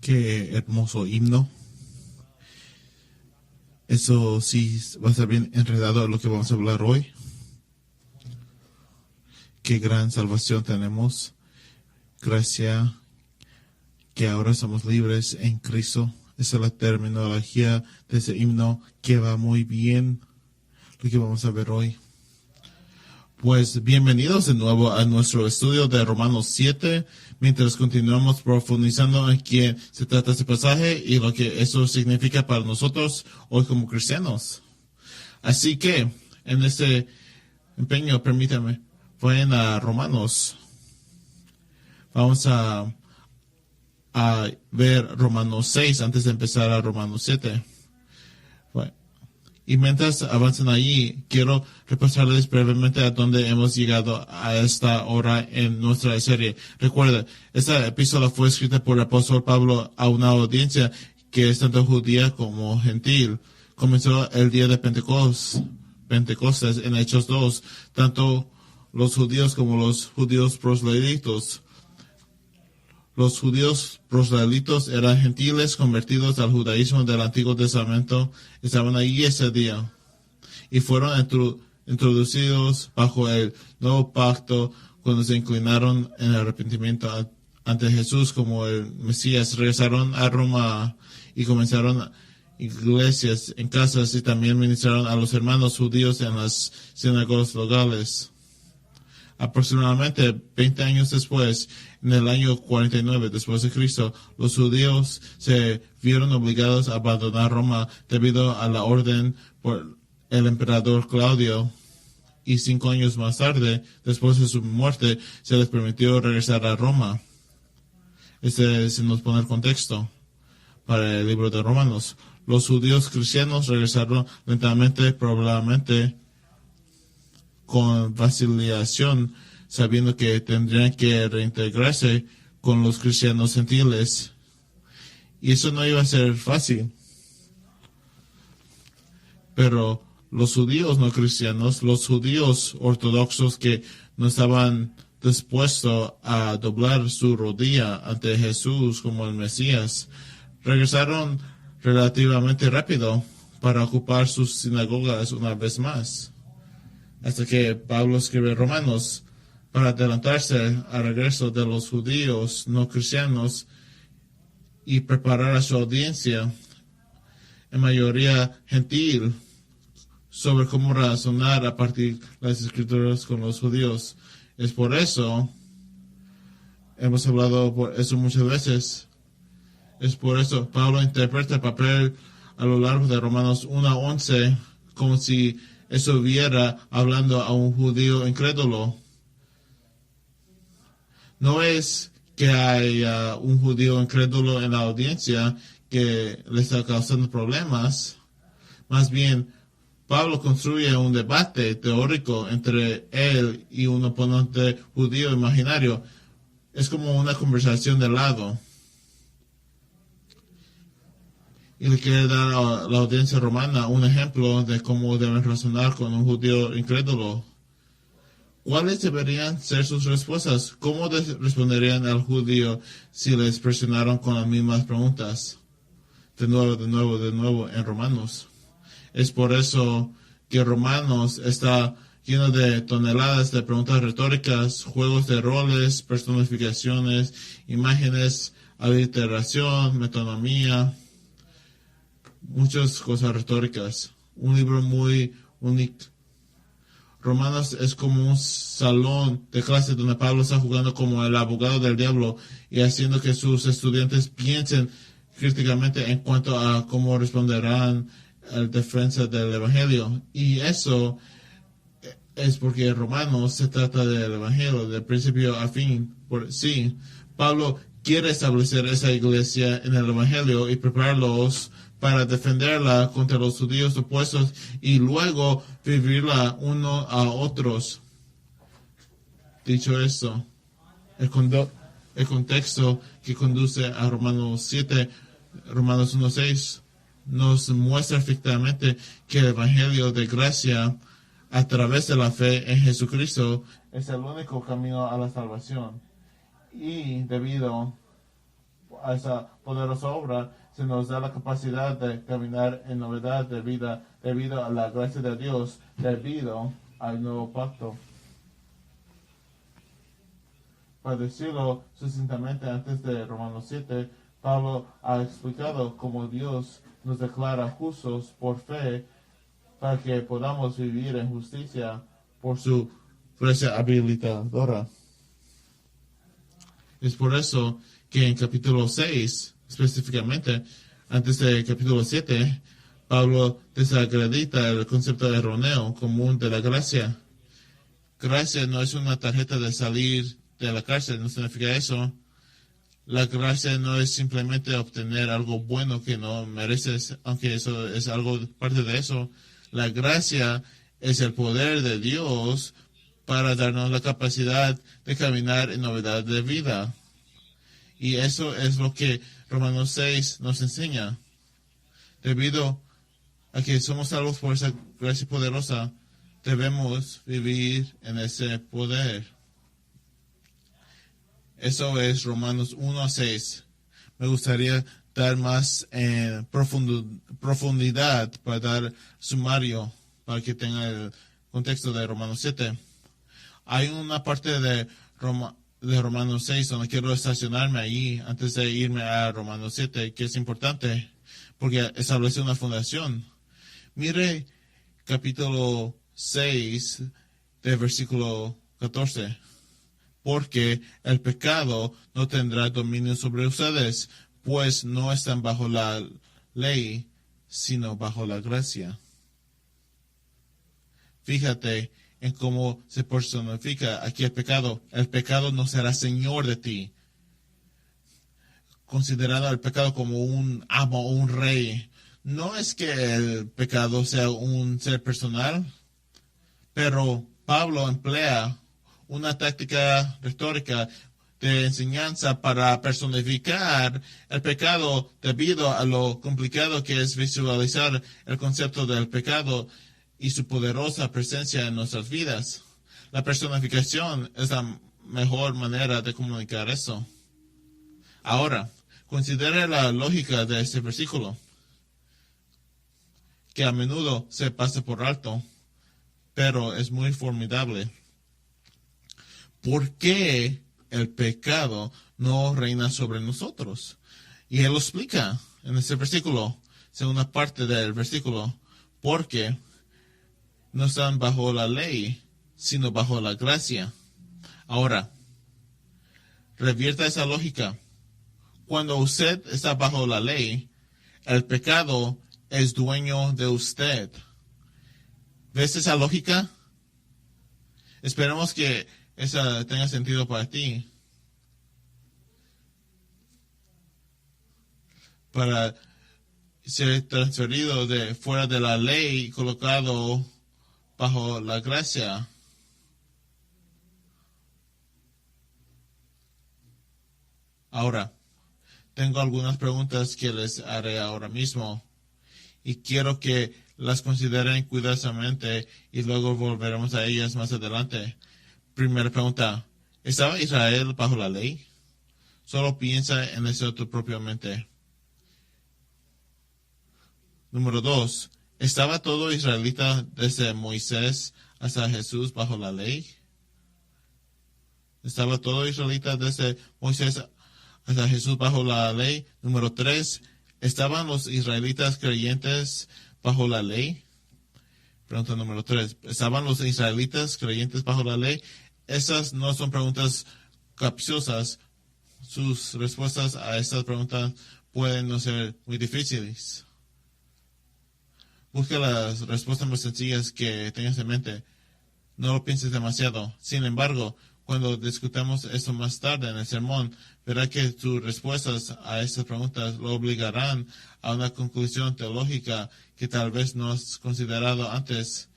Qué hermoso himno. Eso sí va a estar bien enredado a lo que vamos a hablar hoy. Qué gran salvación tenemos. Gracias que ahora somos libres en Cristo. Esa es la terminología de ese himno que va muy bien lo que vamos a ver hoy. Pues bienvenidos de nuevo a nuestro estudio de Romanos 7, mientras continuamos profundizando en qué se trata este pasaje y lo que eso significa para nosotros hoy como cristianos. Así que, en este empeño, permítanme, vayan a Romanos. Vamos a ver Romanos 6 antes de empezar a Romanos 7. Y mientras avanzan allí, quiero repasarles brevemente a dónde hemos llegado a esta hora en nuestra serie. Recuerda, esta epístola fue escrita por el apóstol Pablo a una audiencia que es tanto judía como gentil. Comenzó el día de Pentecostés en Hechos 2, tanto los judíos como los judíos proselitos. Los judíos proselitos eran gentiles convertidos al judaísmo del Antiguo Testamento. Estaban allí ese día y fueron introducidos bajo el nuevo pacto cuando se inclinaron en arrepentimiento ante Jesús como el Mesías. Regresaron a Roma y comenzaron iglesias en casas y también ministraron a los hermanos judíos en las sinagogas locales. Aproximadamente 20 años después, en el año 49 después de Cristo, los judíos se vieron obligados a abandonar Roma debido a la orden por el emperador Claudio. Y 5 años más tarde, después de su muerte, se les permitió regresar a Roma. Se nos pone el contexto para el libro de Romanos. Los judíos cristianos regresaron lentamente, probablemente con vacilación, sabiendo que tendrían que reintegrarse con los cristianos gentiles. Y eso no iba a ser fácil. Pero los judíos no cristianos, los judíos ortodoxos que no estaban dispuestos a doblar su rodilla ante Jesús como el Mesías, regresaron relativamente rápido para ocupar sus sinagogas una vez más. Hasta que Pablo escribe Romanos para adelantarse al regreso de los judíos no cristianos y preparar a su audiencia, en mayoría gentil, sobre cómo razonar a partir de las escrituras con los judíos. Es por eso, hemos hablado por eso muchas veces, es por eso Pablo interpreta el papel a lo largo de Romanos 1 a 11 como si estuviera hablando a un judío incrédulo. No es que haya un judío incrédulo en la audiencia que le está causando problemas. Más bien, Pablo construye un debate teórico entre él y un oponente judío imaginario. Es como una conversación de lado. Y le quiere dar a la audiencia romana un ejemplo de cómo deben razonar con un judío incrédulo. ¿Cuáles deberían ser sus respuestas? ¿Cómo responderían al judío si les presionaron con las mismas preguntas? De nuevo en Romanos. Es por eso que Romanos está lleno de toneladas de preguntas retóricas, juegos de roles, personificaciones, imágenes, aliteración, metonimia, muchas cosas retóricas. Un libro muy único. Romanos es como un salón de clase donde Pablo está jugando como el abogado del diablo y haciendo que sus estudiantes piensen críticamente en cuanto a cómo responderán a la defensa del Evangelio. Y eso es porque Romanos se trata del Evangelio, de principio a fin. Sí, Pablo quiere establecer esa iglesia en el Evangelio y prepararlos para defenderla contra los judíos opuestos y luego vivirla uno a otros. Dicho esto, el contexto que conduce a Romanos 7, Romanos 1:6, nos muestra efectivamente que el Evangelio de gracia a través de la fe en Jesucristo es el único camino a la salvación. Y debido a esa poderosa obra, se nos da la capacidad de caminar en novedad de vida debido a la gracia de Dios, debido al nuevo pacto. Para decirlo sucintamente, antes de Romanos 7, Pablo ha explicado cómo Dios nos declara justos por fe para que podamos vivir en justicia por su gracia habilitadora. Es por eso que en capítulo 6, específicamente, antes del capítulo 7, Pablo desacredita el concepto erróneo común de la gracia. Gracia no es una tarjeta de salir de la cárcel, no significa eso. La gracia no es simplemente obtener algo bueno que no mereces, aunque eso es algo parte de eso. La gracia es el poder de Dios para darnos la capacidad de caminar en novedad de vida. Y eso es lo que Romanos 6 nos enseña. Debido a que somos salvos por esa gracia poderosa, debemos vivir en ese poder. Eso es Romanos 1-6. Me gustaría dar más en profundidad para dar sumario para que tenga el contexto de Romanos 7. Hay una parte de Romanos 6 donde quiero estacionarme allí antes de irme a Romanos 7, que es importante porque establece una fundación. Mire capítulo 6 de versículo 14. Porque el pecado no tendrá dominio sobre ustedes, pues no están bajo la ley, sino bajo la gracia. Fíjate en cómo se personifica aquí el pecado. El pecado no será señor de ti. Considerando el pecado como un amo o un rey. No es que el pecado sea un ser personal, pero Pablo emplea una táctica retórica de enseñanza para personificar el pecado debido a lo complicado que es visualizar el concepto del pecado y su poderosa presencia en nuestras vidas. La personificación es la mejor manera de comunicar eso. Ahora, considere la lógica de este versículo, que a menudo se pasa por alto, pero es muy formidable. ¿Por qué el pecado no reina sobre nosotros? Y él lo explica en este versículo, segunda parte del versículo, porque no están bajo la ley, sino bajo la gracia. Ahora, revierta esa lógica. Cuando usted está bajo la ley, el pecado es dueño de usted. ¿Ves esa lógica? Esperemos que esa tenga sentido para ti. Para ser transferido de fuera de la ley y colocado bajo la gracia. Ahora, tengo algunas preguntas que les haré ahora mismo y quiero que las consideren cuidadosamente y luego volveremos a ellas más adelante. Primera pregunta, ¿estaba Israel bajo la ley? Solo piensa en eso tu propia mente. Número 2, ¿estaba todo israelita desde Moisés hasta Jesús bajo la ley? ¿Estaba todo israelita desde Moisés hasta Jesús bajo la ley? Número 3, ¿estaban los israelitas creyentes bajo la ley? Pregunta número 3, ¿estaban los israelitas creyentes bajo la ley? Esas no son preguntas capciosas. Sus respuestas a estas preguntas pueden no ser muy difíciles. Busca las respuestas más sencillas que tengas en mente. No lo pienses demasiado. Sin embargo, cuando discutamos esto más tarde en el sermón, verá que tus respuestas a estas preguntas lo obligarán a una conclusión teológica que tal vez no has considerado antes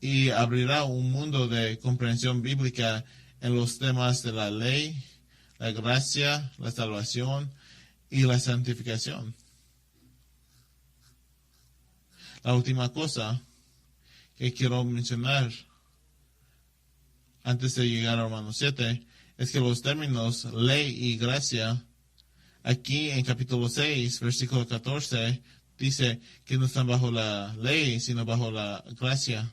y abrirá un mundo de comprensión bíblica en los temas de la ley, la gracia, la salvación y la santificación. La última cosa que quiero mencionar antes de llegar a Romanos 7 es que los términos ley y gracia Aquí en capítulo 6, versículo 14, dice que no están bajo la ley, sino bajo la gracia.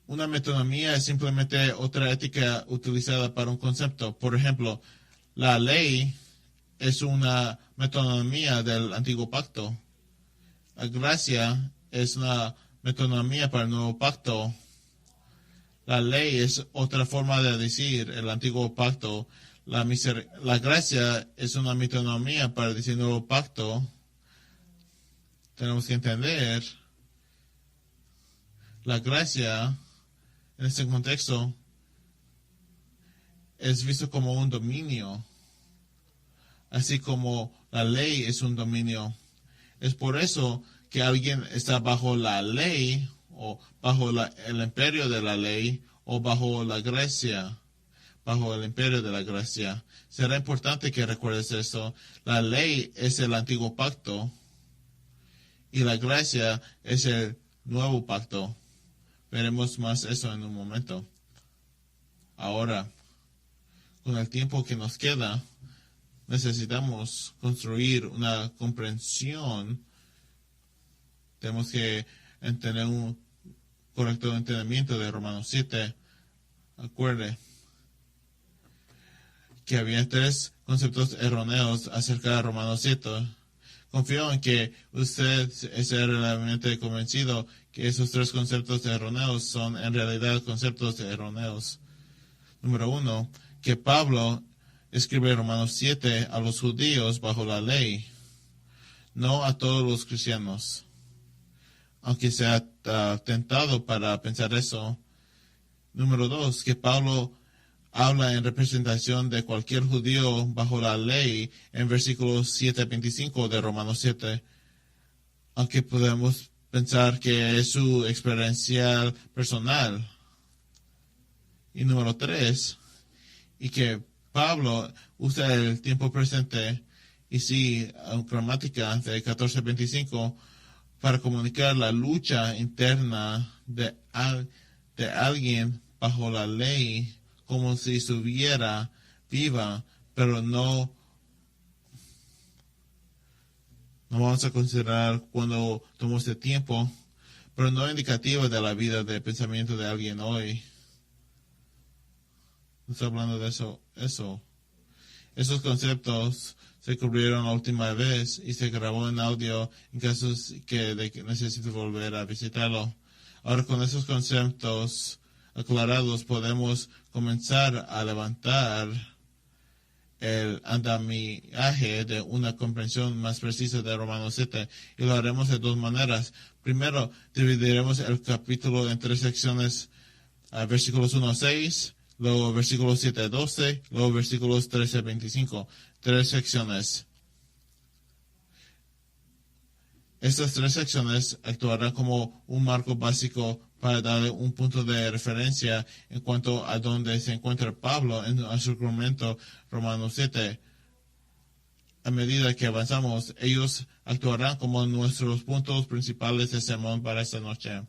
Una metonomía es simplemente otra ética utilizada para un concepto. Por ejemplo, la ley es una metonomía del antiguo pacto. La gracia es una metonomía para el nuevo pacto. La ley es otra forma de decir el antiguo pacto. La gracia es una metonomía para decir el nuevo pacto. Tenemos que entender la gracia en este contexto es visto como un dominio, así como la ley es un dominio. Es por eso que alguien está bajo la ley o bajo el imperio de la ley o bajo la gracia, bajo el imperio de la gracia. Será importante que recuerdes esto. La ley es el antiguo pacto y la gracia es el nuevo pacto. Veremos más eso en un momento. Ahora, con el tiempo que nos queda, necesitamos construir una comprensión. Tenemos que tener un correcto entendimiento de Romanos 7. Acuerde que había 3 conceptos erróneos acerca de Romanos 7. Confío en que usted esté realmente convencido que esos 3 conceptos erróneos son en realidad conceptos erróneos. Número 1, que Pablo escribe Romanos 7 a los judíos bajo la ley, no a todos los cristianos. Aunque sea tentado para pensar eso. Número 2, que Pablo habla en representación de cualquier judío bajo la ley en versículos 7 a 25 de Romanos 7, aunque podemos pensar que es su experiencia personal. Y número 3, y que Pablo usa el tiempo presente y sí, gramática de 14 a 25 para comunicar la lucha interna de alguien bajo la ley como si estuviera viva, pero no vamos a considerar cuando tomó este tiempo, pero no indicativa de la vida de pensamiento de alguien hoy. No estoy hablando de eso. Esos conceptos se cubrieron la última vez y se grabó en audio en casos que necesito volver a visitarlo. Ahora con esos conceptos aclarados podemos comenzar a levantar el andamiaje de una comprensión más precisa de Romanos 7 y lo haremos de 2 maneras. Primero, dividiremos el capítulo en 3 secciones, versículos 1 a 6, luego versículos 7 a 12, luego versículos 13 a 25. 3 secciones. Estas 3 secciones actuarán como un marco básico para darle un punto de referencia en cuanto a dónde se encuentra Pablo en su argumento Romanos 7. A medida que avanzamos, ellos actuarán como nuestros puntos principales de sermón para esta noche.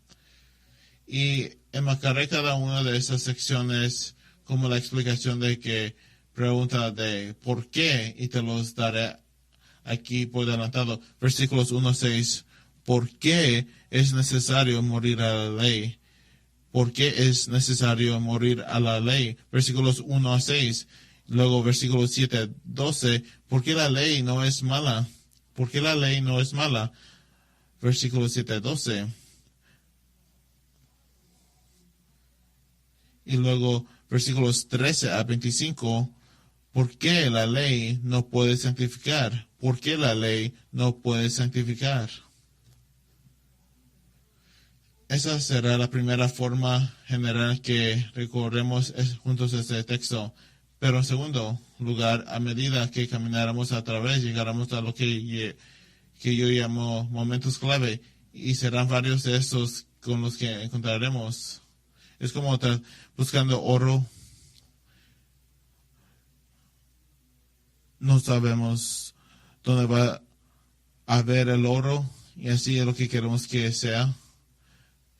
Y enmarcaré cada una de esas secciones como la explicación de que pregunta de por qué, y te los daré aquí por adelantado. Versículos 1 a 6. ¿Por qué es necesario morir a la ley? ¿Por qué es necesario morir a la ley? Versículos 1 a 6. Luego versículos 7 a 12. ¿Por qué la ley no es mala? ¿Por qué la ley no es mala? Versículos 7 a 12. Y luego versículos 13 a 25. ¿Por qué la ley no puede santificar? ¿Por qué la ley no puede santificar? Esa será la primera forma general que recorremos juntos este texto. Pero en segundo lugar, a medida que camináramos a través, llegaremos a lo que yo llamo momentos clave. Y serán varios de estos con los que encontraremos. Es como estar buscando oro. No sabemos dónde va a haber el oro y así es lo que queremos que sea.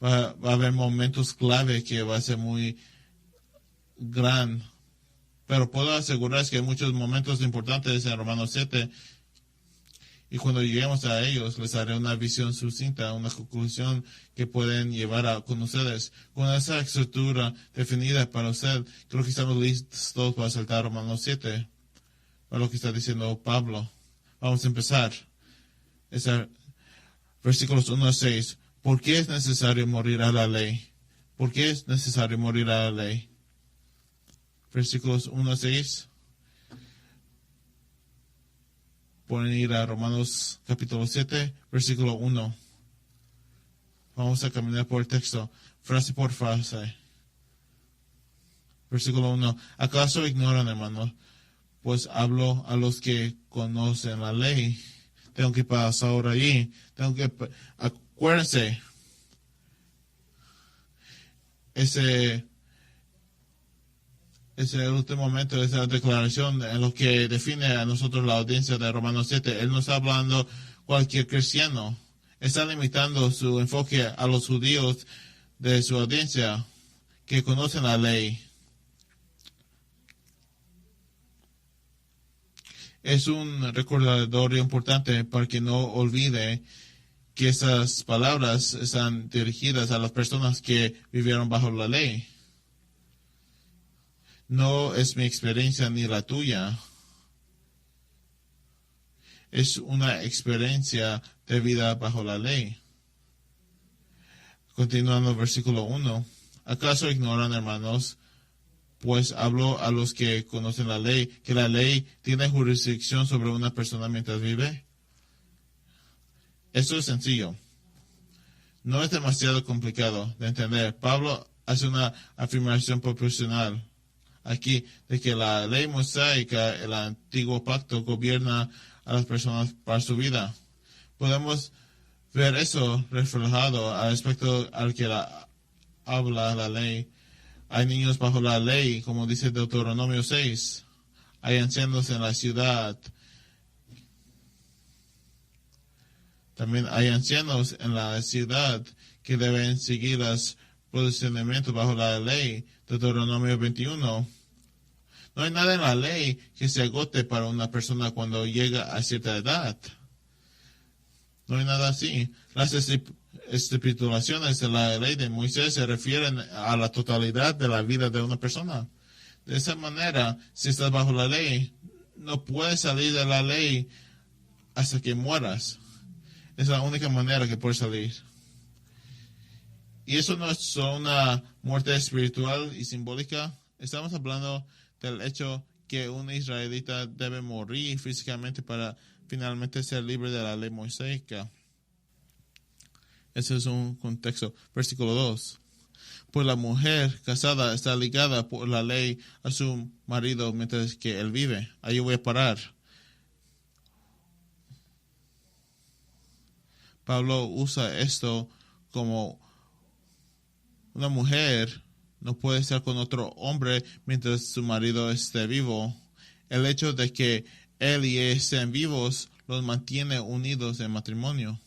Va a haber momentos clave que va a ser muy gran. Pero puedo asegurarles que hay muchos momentos importantes en Romanos 7. Y cuando lleguemos a ellos, les haré una visión sucinta, una conclusión que pueden llevar con ustedes. Con esa estructura definida para usted, creo que estamos listos para saltar Romanos 7. Para lo que está diciendo Pablo. Vamos a empezar. Versículos 1 a 6. ¿Por qué es necesario morir a la ley? ¿Por qué es necesario morir a la ley? Versículos 1 a 6. Pueden ir a Romanos capítulo 7, versículo 1. Vamos a caminar por el texto, frase por frase. Versículo 1. ¿Acaso ignoran, hermanos? Pues hablo a los que conocen la ley. Tengo que pasar ahora allí. Acuérdense. Ese último momento, esa declaración en lo que define a nosotros la audiencia de Romanos 7. Él no está hablando cualquier cristiano. Está limitando su enfoque a los judíos de su audiencia que conocen la ley. Es un recordatorio importante para que no olvide que esas palabras están dirigidas a las personas que vivieron bajo la ley. No es mi experiencia ni la tuya. Es una experiencia de vida bajo la ley. Continuando versículo 1. ¿Acaso ignoran, hermanos? Pues hablo a los que conocen la ley, que la ley tiene jurisdicción sobre una persona mientras vive. Esto es sencillo. No es demasiado complicado de entender. Pablo hace una afirmación proporcional aquí de que la ley mosaica, el antiguo pacto, gobierna a las personas para su vida. Podemos ver eso reflejado al aspecto al que habla la ley. Hay niños bajo la ley, como dice Deuteronomio 6. Hay ancianos en la ciudad. También hay ancianos en la ciudad que deben seguir los procedimientos bajo la ley. Deuteronomio 21. No hay nada en la ley que se agote para una persona cuando llega a cierta edad. No hay nada así. Las estipulaciones de la ley de Moisés se refieren a la totalidad de la vida de una persona. De esa manera, si estás bajo la ley, no puedes salir de la ley hasta que mueras. Es la única manera que puedes salir. Y eso no es solo una muerte espiritual y simbólica. Estamos hablando del hecho que un israelita debe morir físicamente para finalmente ser libre de la ley mosaica. Ese es un contexto. Versículo 2. Pues la mujer casada está ligada por la ley a su marido mientras que él vive. Ahí voy a parar. Pablo usa esto como una mujer no puede estar con otro hombre mientras su marido esté vivo. El hecho de que él y ella estén vivos los mantiene unidos en matrimonio.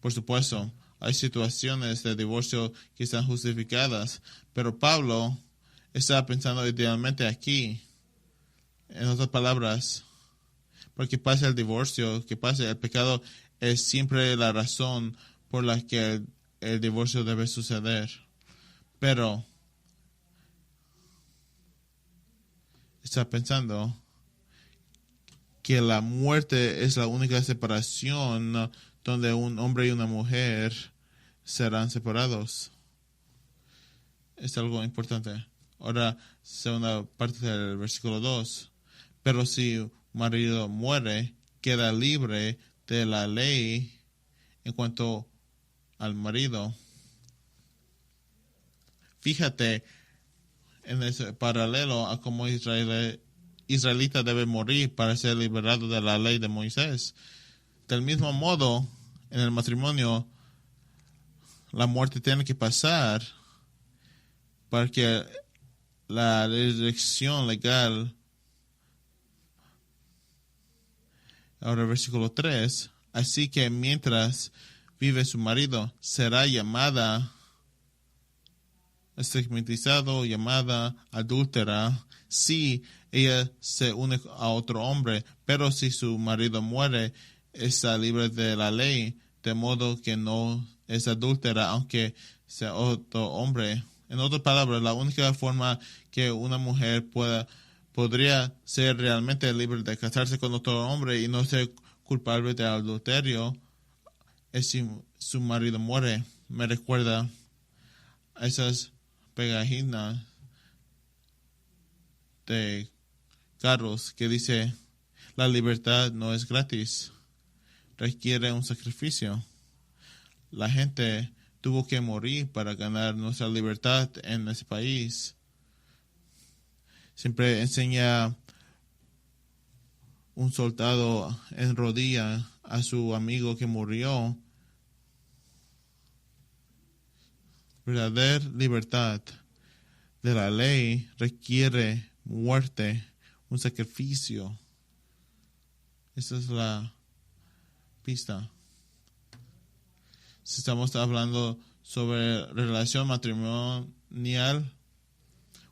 Por supuesto, hay situaciones de divorcio que están justificadas, pero Pablo está pensando idealmente aquí. En otras palabras, porque pase el divorcio, que pase el pecado, es siempre la razón por la que el divorcio debe suceder. Pero está pensando que la muerte es la única separación donde un hombre y una mujer serán separados. Es algo importante. Ahora, segunda parte del versículo 2. Pero si un marido muere, queda libre de la ley en cuanto al marido. Fíjate en ese paralelo a cómo israelita debe morir para ser liberado de la ley de Moisés. Del mismo modo, en el matrimonio, la muerte tiene que pasar para que la dirección legal. Ahora versículo 3. Así que mientras vive su marido, será llamada estigmatizado, llamada adúltera, si ella se une a otro hombre, pero si su marido muere, está libre de la ley, de modo que no es adúltera, aunque sea otro hombre. En otras palabras, la única forma que una mujer podría ser realmente libre de casarse con otro hombre y no ser culpable de adulterio es si su marido muere. Me recuerda a esas pegajinas de carros que dice: la libertad no es gratis, requiere un sacrificio. La gente tuvo que morir para ganar nuestra libertad en ese país. Siempre enseña un soldado en rodilla a su amigo que murió. Verdadera libertad de la ley requiere muerte, un sacrificio. Esa es la pista. Si estamos hablando sobre relación matrimonial,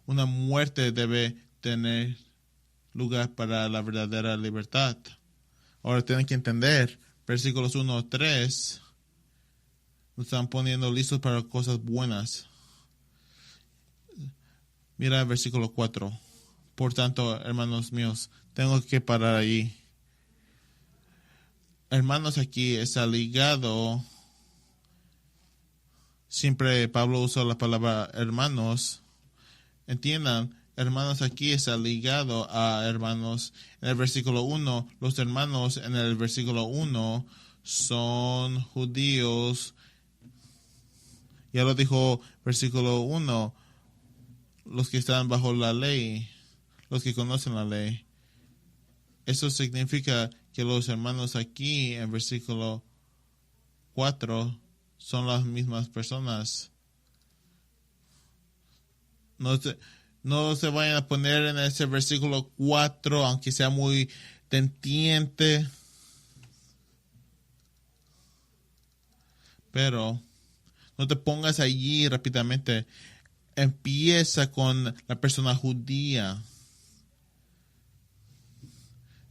una muerte debe tener lugar para la verdadera libertad. Ahora tienen que entender, versículos 1 a 3, nos están poniendo listos para cosas buenas. Mira el versículo 4. Por tanto, hermanos míos, tengo que parar ahí. Hermanos, aquí está ligado. Siempre Pablo usa la palabra hermanos. Entiendan, hermanos aquí está ligado a hermanos. En el versículo 1, los hermanos en el versículo 1 son judíos. Ya lo dijo versículo 1, los que están bajo la ley, los que conocen la ley. Eso significa que los hermanos aquí en versículo 4 son las mismas personas. No se vayan a poner en ese versículo 4, aunque sea muy tentiente. Pero no te pongas allí rápidamente. Empieza con la persona judía.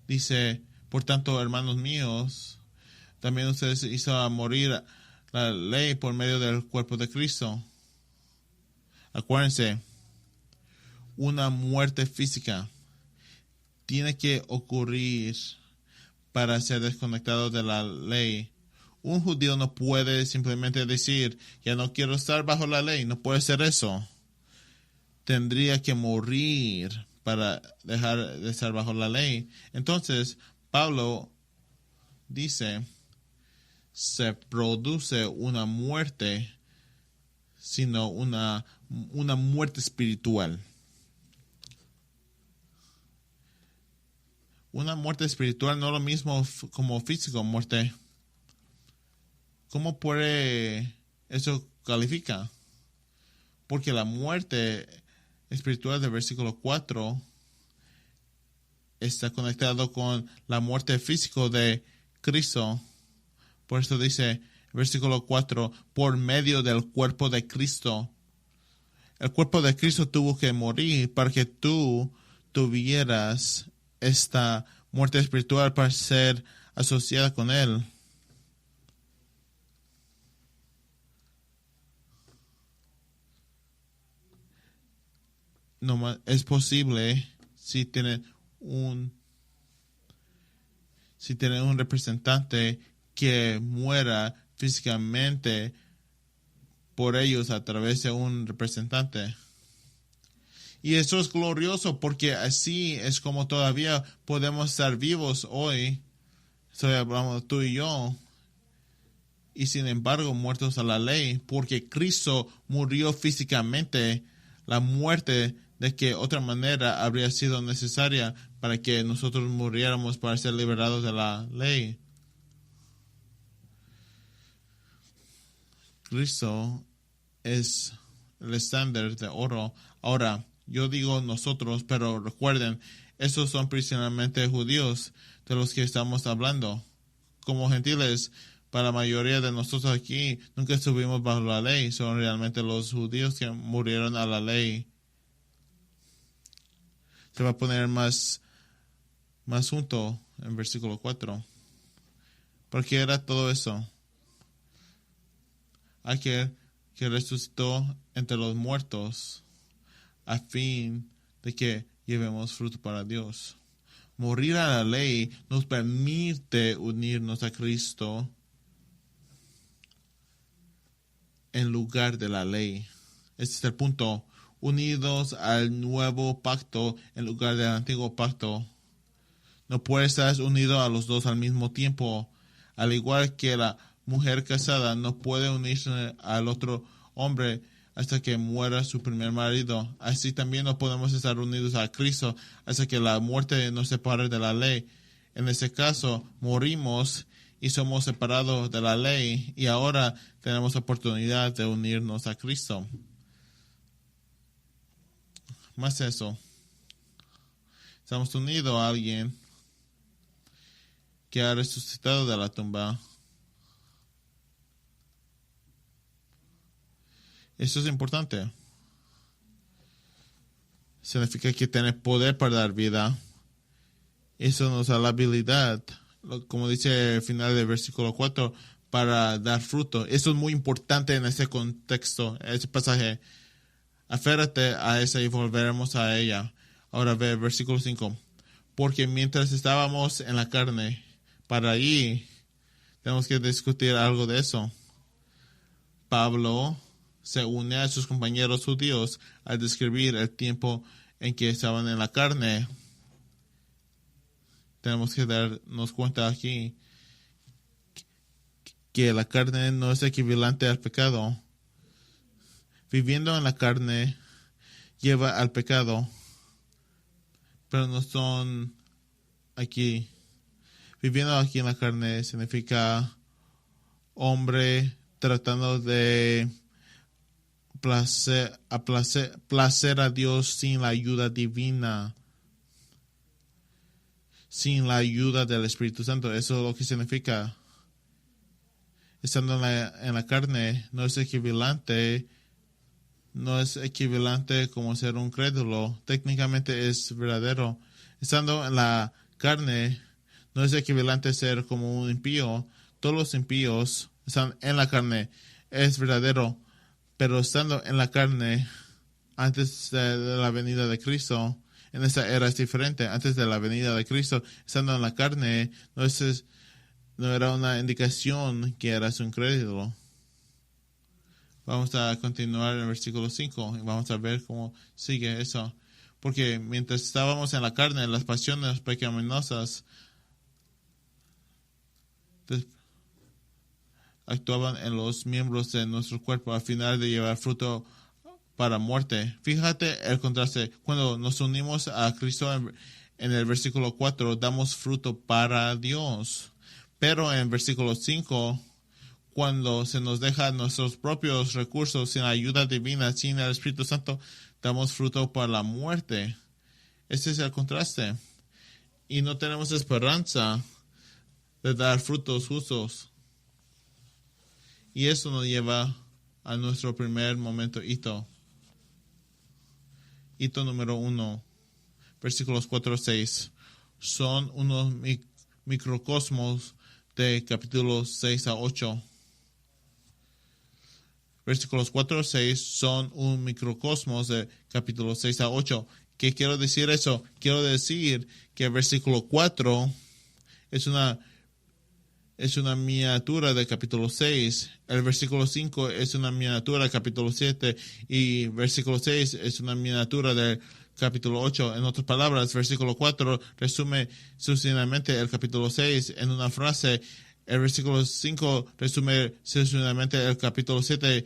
Dice, por tanto, hermanos míos, también ustedes hizo morir la ley por medio del cuerpo de Cristo. Acuérdense, una muerte física tiene que ocurrir para ser desconectado de la ley. Un judío no puede simplemente decir, ya no quiero estar bajo la ley. No puede ser eso. Tendría que morir para dejar de estar bajo la ley. Entonces, Pablo dice, se produce una muerte, sino una muerte espiritual. Una muerte espiritual no es lo mismo como físico, muerte. ¿Cómo puede eso califica? Porque la muerte espiritual del versículo 4 está conectado con la muerte física de Cristo. Por eso dice, versículo 4, por medio del cuerpo de Cristo. El cuerpo de Cristo tuvo que morir para que tú tuvieras esta muerte espiritual para ser asociada con Él. No es posible si tienen un representante que muera físicamente por ellos a través de un representante. Y eso es glorioso porque así es como todavía podemos estar vivos hoy. Estoy hablando tú y yo. Y sin embargo muertos a la ley porque Cristo murió físicamente. La muerte de que otra manera habría sido necesaria para que nosotros muriéramos para ser liberados de la ley. Cristo es el estándar de oro. Ahora, yo digo nosotros, pero recuerden, esos son principalmente judíos de los que estamos hablando. Como gentiles, Para la mayoría de nosotros aquí, nunca estuvimos bajo la ley. Son realmente los judíos que murieron a la ley. Se va a poner más junto en versículo 4. ¿Por qué era todo eso? Aquel que resucitó entre los muertos a fin de que llevemos fruto para Dios. Morir a la ley nos permite unirnos a Cristo en lugar de la ley. Este es el punto. Unidos al nuevo pacto en lugar del antiguo pacto. No puedes estar unido a los dos al mismo tiempo. Al igual que la mujer casada no puede unirse al otro hombre hasta que muera su primer marido. Así también no podemos estar unidos a Cristo hasta que la muerte nos separe de la ley. En ese caso, morimos y somos separados de la ley y ahora tenemos oportunidad de unirnos a Cristo. Más eso. Estamos unidos a alguien que ha resucitado de la tumba. Eso es importante. Significa que tiene poder para dar vida. Eso nos da la habilidad, como dice al final del versículo 4, para dar fruto. Eso es muy importante en ese contexto, ese pasaje. Aférrate a esa y volveremos a ella. Ahora ve el versículo 5. Porque mientras estábamos en la carne, para ahí tenemos que discutir algo de eso. Pablo se une a sus compañeros judíos al describir el tiempo en que estaban en la carne. Tenemos que darnos cuenta aquí que la carne no es equivalente al pecado. Viviendo en la carne lleva al pecado, pero no son aquí. Viviendo aquí en la carne significa hombre tratando de placer a Dios sin la ayuda divina, sin la ayuda del Espíritu Santo. Eso es lo que significa. Estando en la carne no es equivalente como ser un crédulo. Técnicamente es verdadero. Estando en la carne no es equivalente a ser como un impío. Todos los impíos están en la carne. Es verdadero. Pero estando en la carne antes de la venida de Cristo, en esta era es diferente. Antes de la venida de Cristo, estando en la carne, no era una indicación que eras un crédulo. Vamos a continuar en el versículo 5 y vamos a ver cómo sigue eso. Porque mientras estábamos en la carne, las pasiones pecaminosas actuaban en los miembros de nuestro cuerpo al final de llevar fruto para muerte. Fíjate el contraste. Cuando nos unimos a Cristo en el versículo 4, damos fruto para Dios. Pero en el versículo 5, cuando se nos deja nuestros propios recursos sin ayuda divina, sin el Espíritu Santo, damos fruto para la muerte. Ese es el contraste. Y no tenemos esperanza de dar frutos justos. Y eso nos lleva a nuestro primer hito. Hito número 1, versículos 4-6. Son unos microcosmos de capítulos 6-8. Versículos 4-6 son un microcosmos de capítulos 6-8. ¿Qué quiero decir eso? Quiero decir que el versículo 4 es una miniatura del capítulo 6. El versículo 5 es una miniatura del capítulo 7. Y versículo 6 es una miniatura del capítulo 8. En otras palabras, versículo 4 resume sucintamente el capítulo 6 en una frase. El versículo 5 resume sucintamente el capítulo 7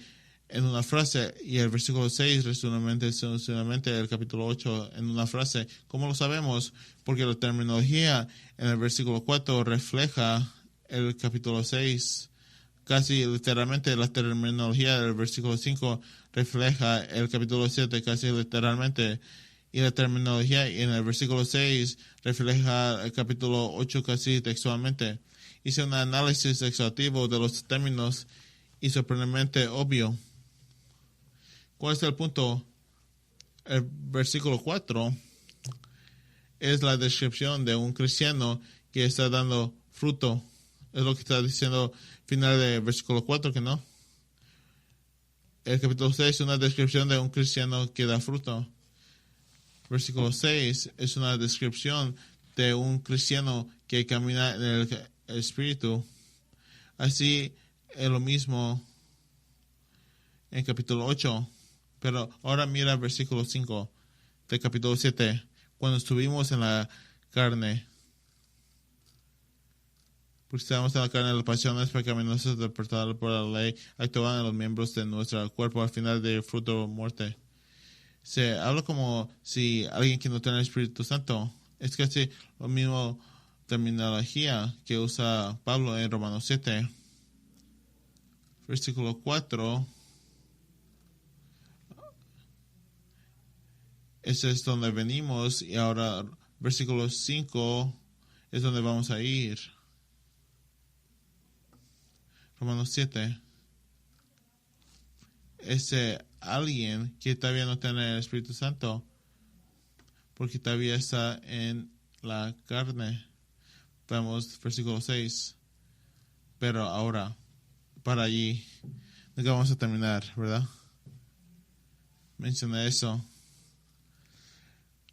en una frase. Y el versículo 6 resume sucintamente el capítulo 8 en una frase. ¿Cómo lo sabemos? Porque la terminología en el versículo 4 refleja el capítulo 6. Casi literalmente la terminología del versículo 5 refleja el capítulo 7 casi literalmente. Y la terminología en el versículo 6 refleja el capítulo 8 casi textualmente. hice un análisis exhaustivo de los términos y sorprendentemente obvio. ¿Cuál es el punto? El versículo 4 es la descripción de un cristiano que está dando fruto. Es lo que está diciendo final del versículo 4, ¿que no? El capítulo 6 es una descripción de un cristiano que da fruto. Versículo 6 es una descripción de un cristiano que camina en el Espíritu. Así es lo mismo en capítulo 8. Pero ahora mira el versículo 5 del capítulo 7. Cuando estuvimos en la carne, porque estábamos en la carne, las pasiones pecaminosas despertadas por la ley actuaban en los miembros de nuestro cuerpo al final del fruto de muerte. Se habla como si alguien que no tiene el Espíritu Santo. Es casi la misma terminología que usa Pablo en Romanos 7. Versículo 4. Ese es donde venimos y ahora versículo 5 es donde vamos a ir. Romanos 7. Ese alguien que todavía no tiene el Espíritu Santo porque todavía está en la carne. Vemos versículo 6. Pero ahora, para allí, nunca vamos a terminar, ¿verdad? Menciona eso.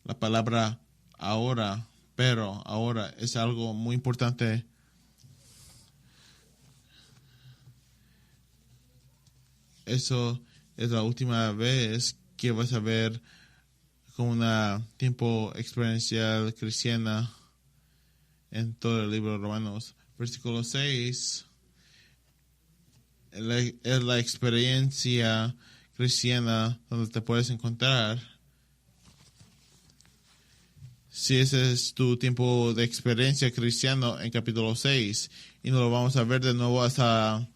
La palabra ahora, pero ahora es algo muy importante. Eso es la última vez que vas a ver con una tiempo experiencial cristiana en todo el libro de Romanos. Versículo 6 es la experiencia cristiana donde te puedes encontrar. Si ese es tu tiempo de experiencia cristiano en capítulo 6, y nos lo vamos a ver de nuevo hasta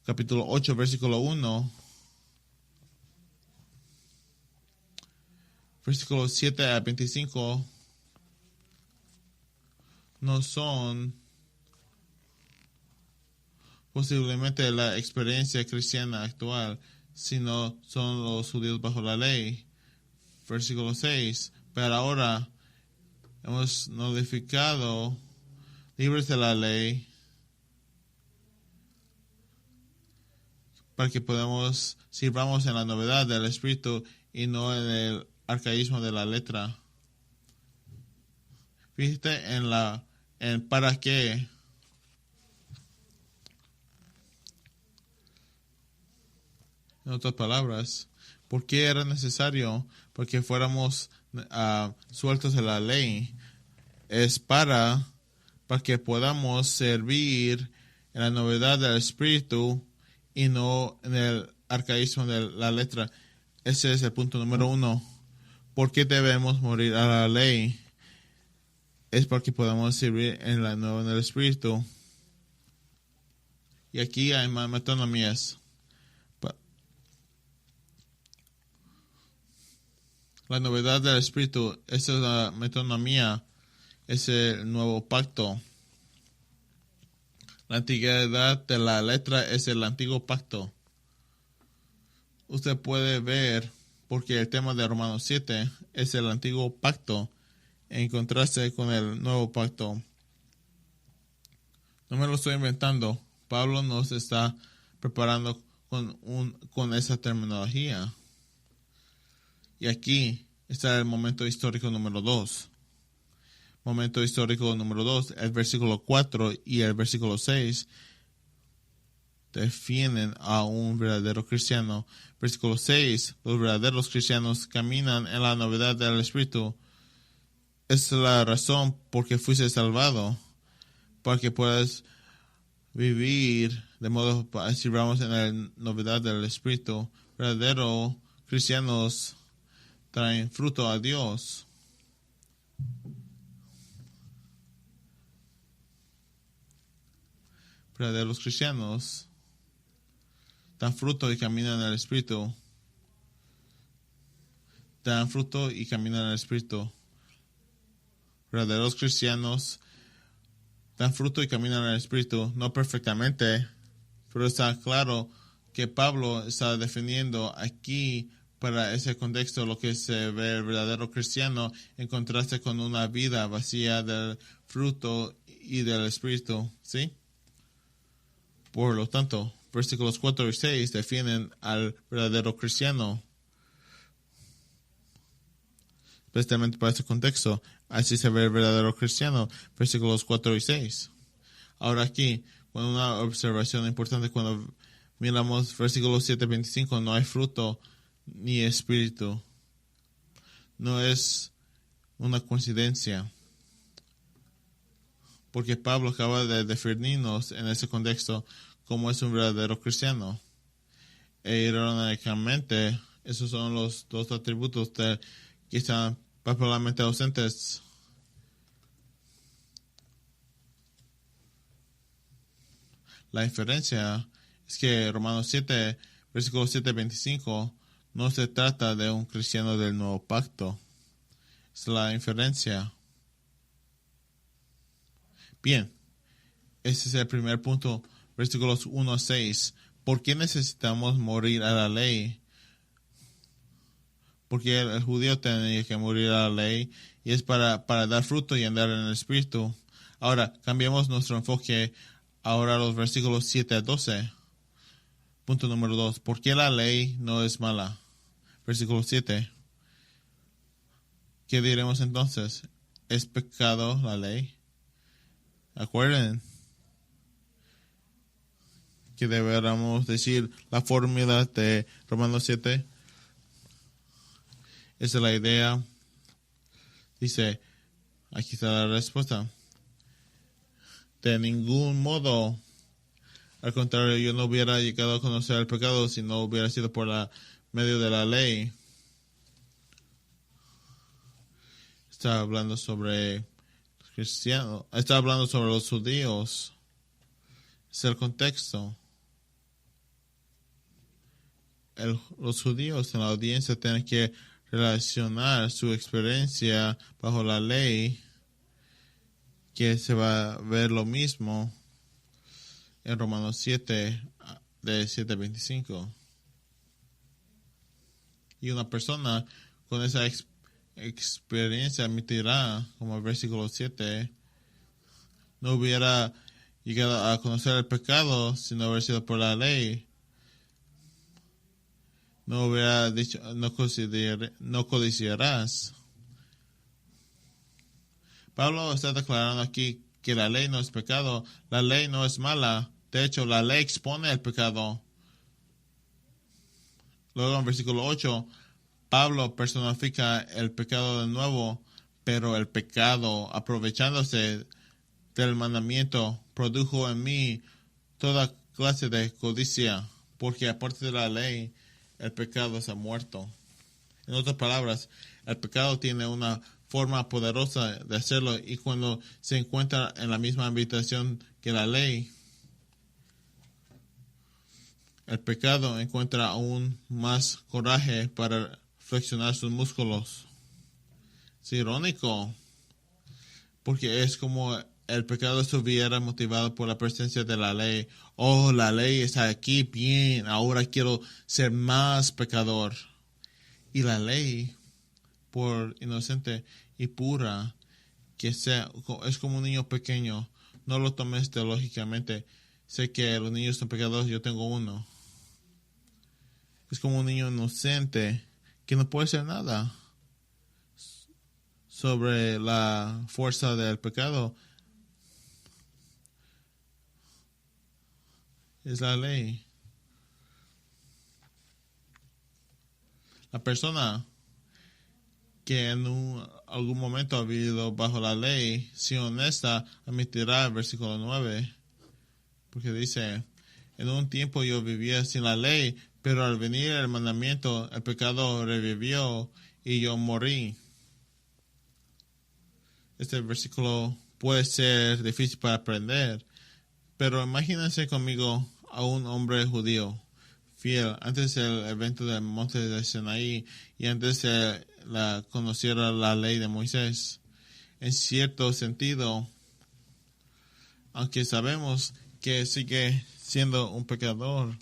capítulo 8, versículo 1. Versículos 7 a 25 no son posiblemente la experiencia cristiana actual, sino son los judíos bajo la ley. Versículo 6. Pero ahora hemos notificado libres de la ley para que podamos sirvamos en la novedad del Espíritu y no en el arcaísmo de la letra. Fíjate en para qué. En otras palabras, ¿por qué era necesario? Porque fuéramos sueltos de la ley. Es para que podamos servir en la novedad del Espíritu y no en el arcaísmo de la letra. Ese es el punto número 1. ¿Por qué debemos morir a la ley? Es porque podamos servir en la nueva del Espíritu. Y aquí hay más metonomías. La novedad del Espíritu, esa es la metonomía, es el nuevo pacto. La antigüedad de la letra es el antiguo pacto. Usted puede ver, porque el tema de Romanos 7 es el antiguo pacto, en contraste con el nuevo pacto. No me lo estoy inventando. Pablo nos está preparando con esa terminología. Y aquí está el momento histórico número 2. Momento histórico número 2, el versículo 4 y el versículo 6 definen a un verdadero cristiano. Versículo 6, los verdaderos cristianos caminan en la novedad del Espíritu. Esa es la razón por que fuiste salvado, para que puedas vivir de modo que sirvamos en la novedad del Espíritu. Verdaderos cristianos traen fruto a Dios. Verdaderos cristianos dan fruto y caminan en el Espíritu. Dan fruto y caminan en el Espíritu. Verdaderos cristianos dan fruto y caminan en el Espíritu, no perfectamente, pero está claro que Pablo está definiendo aquí para ese contexto lo que se ve el verdadero cristiano en contraste con una vida vacía del fruto y del Espíritu, ¿sí? Por lo tanto, versículos 4 y 6 definen al verdadero cristiano, especialmente para este contexto. Así se ve el verdadero cristiano, versículos 4 y 6. Ahora aquí, una observación importante cuando miramos versículos 7-25, no hay fruto ni espíritu. No es una coincidencia, porque Pablo acaba de definirnos en ese contexto como es un verdadero cristiano. E irónicamente, esos son los dos atributos que están popularmente ausentes. La diferencia es que Romanos 7, versículo 7-25, no se trata de un cristiano del nuevo pacto. Es la inferencia. Bien, ese es el primer punto, versículos 1-6. ¿Por qué necesitamos morir a la ley? Porque el judío tenía que morir a la ley y es para dar fruto y andar en el Espíritu. Ahora, cambiamos nuestro enfoque ahora a los versículos 7-12. Punto número 2. ¿Por qué la ley no es mala? Versículo 7. ¿Qué diremos entonces? ¿Es pecado la ley? Acuerden que deberíamos decir la fórmula de Romanos 7. Esa es la idea. Dice, aquí está la respuesta. De ningún modo. Al contrario, yo no hubiera llegado a conocer el pecado si no hubiera sido por medio de la ley. Está hablando sobre los cristianos. Está hablando sobre los judíos. Es el contexto. Los judíos en la audiencia tienen que relacionar su experiencia bajo la ley, que se va a ver lo mismo en Romanos 7, de 7-25. Y una persona con esa experiencia admitirá, como el versículo 7, no hubiera llegado a conocer el pecado si no hubiera sido por la ley. No hubiera dicho, no codiciarás. Pablo está declarando aquí que la ley no es pecado, la ley no es mala. De hecho, la ley expone el pecado. Luego en versículo 8, Pablo personifica el pecado de nuevo, pero el pecado, aprovechándose del mandamiento, produjo en mí toda clase de codicia, porque aparte de la ley, el pecado se ha muerto. En otras palabras, el pecado tiene una forma poderosa de hacerlo y cuando se encuentra en la misma habitación que la ley, el pecado encuentra aún más coraje para flexionar sus músculos. Es irónico, porque es como el pecado estuviera motivado por la presencia de la ley. Oh, la ley está aquí, bien, ahora quiero ser más pecador. Y la ley, por inocente y pura que sea, es como un niño pequeño. No lo tomes teológicamente. Sé que los niños son pecadores, yo tengo uno. Es como un niño inocente que no puede hacer nada sobre la fuerza del pecado. Es la ley. La persona que en algún momento ha vivido bajo la ley, si honesta, admitirá el versículo 9, porque dice, en un tiempo yo vivía sin la ley, pero al venir el mandamiento, el pecado revivió y yo morí. Este versículo puede ser difícil para aprender, pero imagínense conmigo a un hombre judío fiel antes del evento del monte de Sinaí y antes de conociera la ley de Moisés. En cierto sentido, aunque sabemos que sigue siendo un pecador,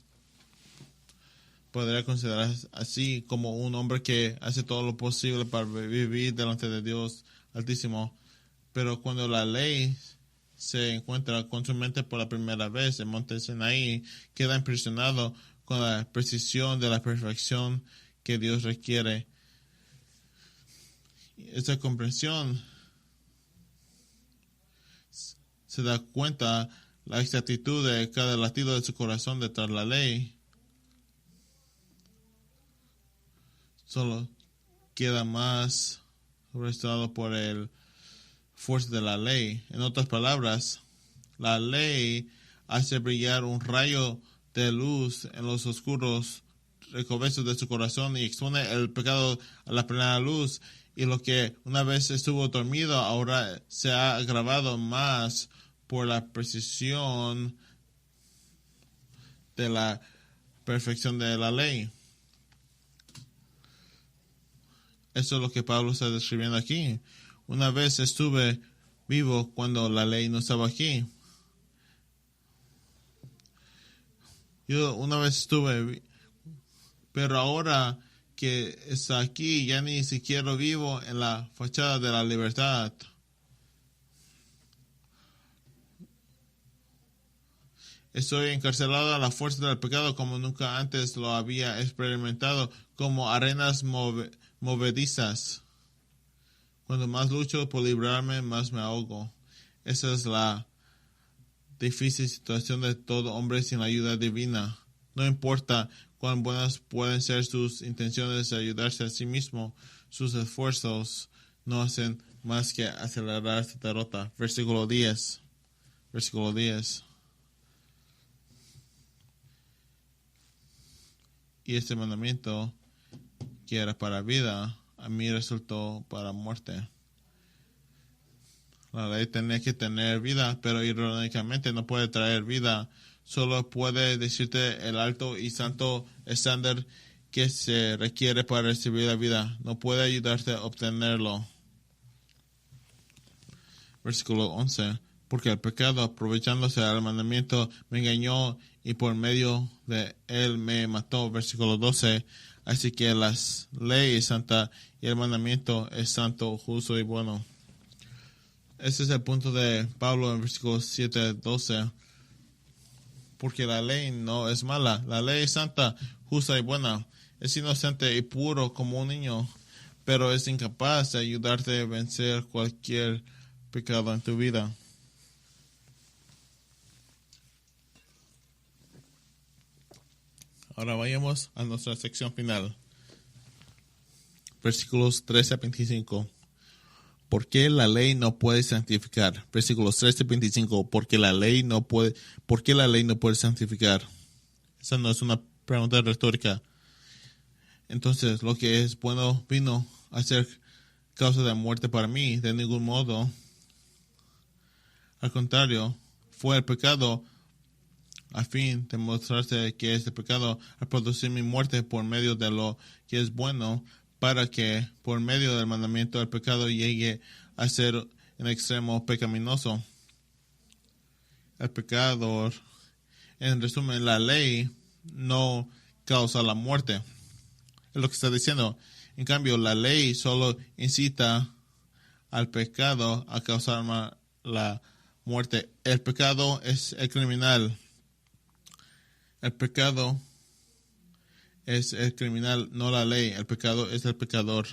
podría considerar así como un hombre que hace todo lo posible para vivir delante de Dios Altísimo. Pero cuando la ley se encuentra con su mente por la primera vez en Monte Sinaí, queda impresionado con la precisión de la perfección que Dios requiere. Esa comprensión se da cuenta la exactitud de cada latido de su corazón detrás de la ley. Solo queda más restaurado por el fuerza de la ley. En otras palabras, la ley hace brillar un rayo de luz en los oscuros recovecos de su corazón y expone el pecado a la plena luz. Y lo que una vez estuvo dormido ahora se ha agravado más por la precisión de la perfección de la ley. Eso es lo que Pablo está describiendo aquí. Una vez estuve vivo cuando la ley no estaba aquí. Yo una vez estuve, pero ahora que está aquí, ya ni siquiera vivo en la fachada de la libertad. Estoy encarcelado a la fuerza del pecado como nunca antes lo había experimentado, como arenas movedizas. Cuando más lucho por librarme, más me ahogo. Esa es la difícil situación de todo hombre sin la ayuda divina. No importa cuán buenas pueden ser sus intenciones de ayudarse a sí mismo, sus esfuerzos no hacen más que acelerar su derrota. Versículo 10. Y este mandamiento, que era para vida, a mí resultó para muerte. La ley tenía que tener vida, pero irónicamente no puede traer vida. Solo puede decirte el alto y santo estándar que se requiere para recibir la vida. No puede ayudarte a obtenerlo. Versículo 11. Porque el pecado, aprovechándose del mandamiento, me engañó y por medio de él me mató. Versículo 12. Así que la ley es santa y el mandamiento es santo, justo y bueno. Ese es el punto de Pablo en versículos 7, 12. Porque la ley no es mala. La ley es santa, justa y buena. Es inocente y puro como un niño, pero es incapaz de ayudarte a vencer cualquier pecado en tu vida. Ahora vayamos a nuestra sección final. Versículos 13 a 25. ¿Por qué la ley no puede santificar? Versículos 13 a 25. ¿Por qué la ley no puede santificar? Esa no es una pregunta retórica. Entonces, lo que es bueno vino a ser causa de muerte para mí, de ningún modo. Al contrario, fue el pecado a fin de mostrarse que es el pecado al producir mi muerte por medio de lo que es bueno, para que por medio del mandamiento el pecado llegue a ser en extremo pecaminoso. El pecador, en resumen, la ley no causa la muerte. Es lo que está diciendo. En cambio, la ley solo incita al pecado a causar la muerte. El pecado es el criminal. El pecado es el criminal, no la ley. El pecado es el pecador.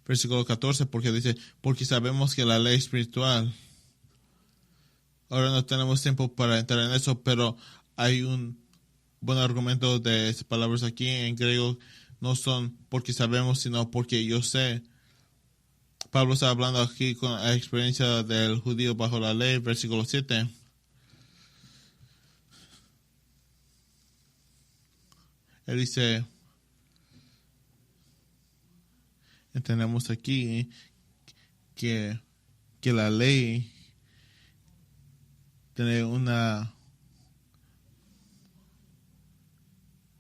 Versículo 14, porque dice, porque sabemos que la ley es espiritual. Ahora no tenemos tiempo para entrar en eso, pero hay un buen argumento de esas palabras aquí en griego. No son porque sabemos, sino porque yo sé. Pablo está hablando aquí con la experiencia del judío bajo la ley, versículo 7. Él dice, entendemos aquí que la ley tiene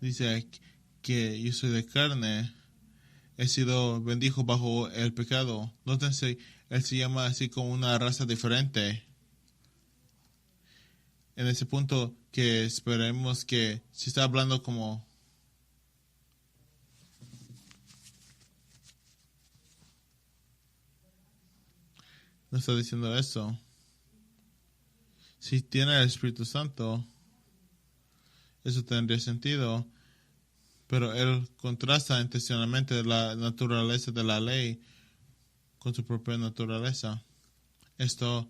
dice que yo soy de carne, he sido bendijo bajo el pecado. Nótense, él se llama así como una raza diferente. en ese punto que esperemos que si está hablando como no está diciendo eso. Si tiene el Espíritu Santo, eso tendría sentido, pero él contrasta intencionalmente la naturaleza de la ley con su propia naturaleza. Esto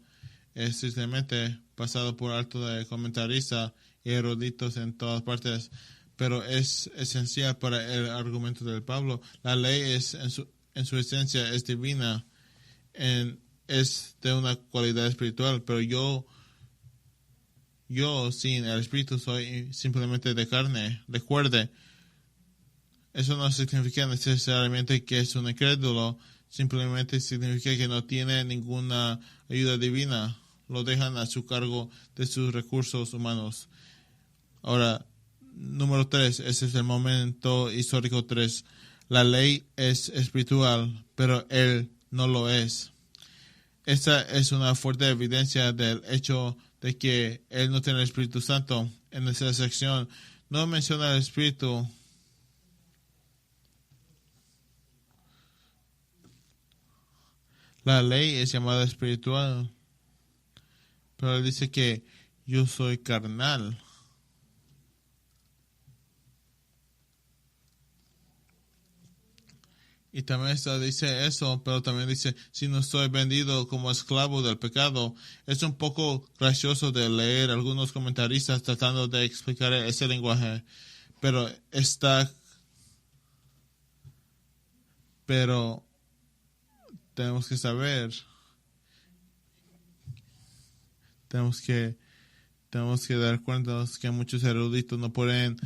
es simplemente pasado por alto de comentaristas y eruditos en todas partes, pero es esencial para el argumento del Pablo. La ley es en su esencia es divina, es de una cualidad espiritual, pero yo sin el Espíritu soy simplemente de carne. Recuerde, eso no significa necesariamente que es un incrédulo, simplemente significa que no tiene ninguna ayuda divina. Lo dejan a su cargo de sus recursos humanos. Ahora, número 3, ese es el momento histórico 3. La ley es espiritual, pero él no lo es. Esta es una fuerte evidencia del hecho de que él no tiene el Espíritu Santo. En esa sección no menciona el Espíritu. La ley es llamada espiritual, pero él dice que yo soy carnal. Y también dice eso, pero también dice, si no estoy vendido como esclavo del pecado. Es un poco gracioso de leer algunos comentaristas tratando de explicar ese lenguaje, pero pero tenemos que saber, tenemos que, tenemos que dar cuenta que muchos eruditos no pueden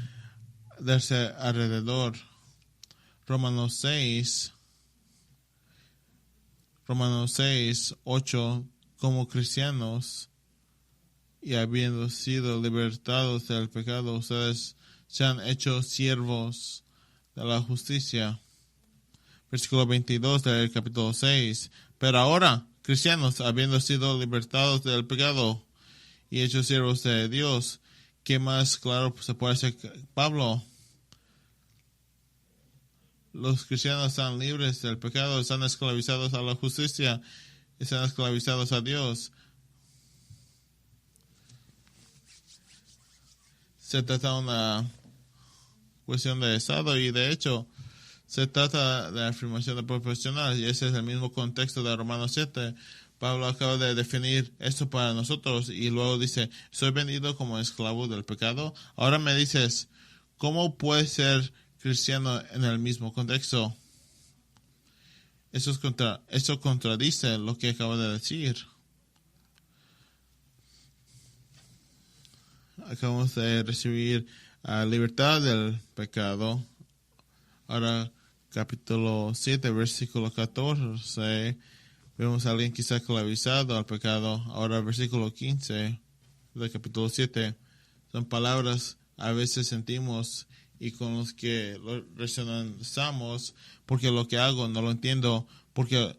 darse alrededor. Romanos 6, 8, como cristianos y habiendo sido libertados del pecado, ustedes se han hecho siervos de la justicia. Versículo 22 del capítulo 6. Pero ahora, cristianos, habiendo sido libertados del pecado y hechos siervos de Dios, ¿qué más claro se puede hacer Pablo? Los cristianos están libres del pecado, están esclavizados a la justicia, están esclavizados a Dios. Se trata de una cuestión de estado y de hecho se trata de afirmación de profesional y ese es el mismo contexto de Romanos 7. Pablo acaba de definir esto para nosotros y luego dice, soy vendido como esclavo del pecado. Ahora me dices, ¿cómo puede ser cristiano en el mismo contexto? Eso contradice lo que acabo de decir. Acabamos de recibir libertad del pecado. Ahora, capítulo 7, versículo 14, vemos a alguien que está esclavizado al pecado. Ahora, versículo 15 del capítulo 7, son palabras a veces sentimos y con los que lo resonamos, porque lo que hago no lo entiendo, porque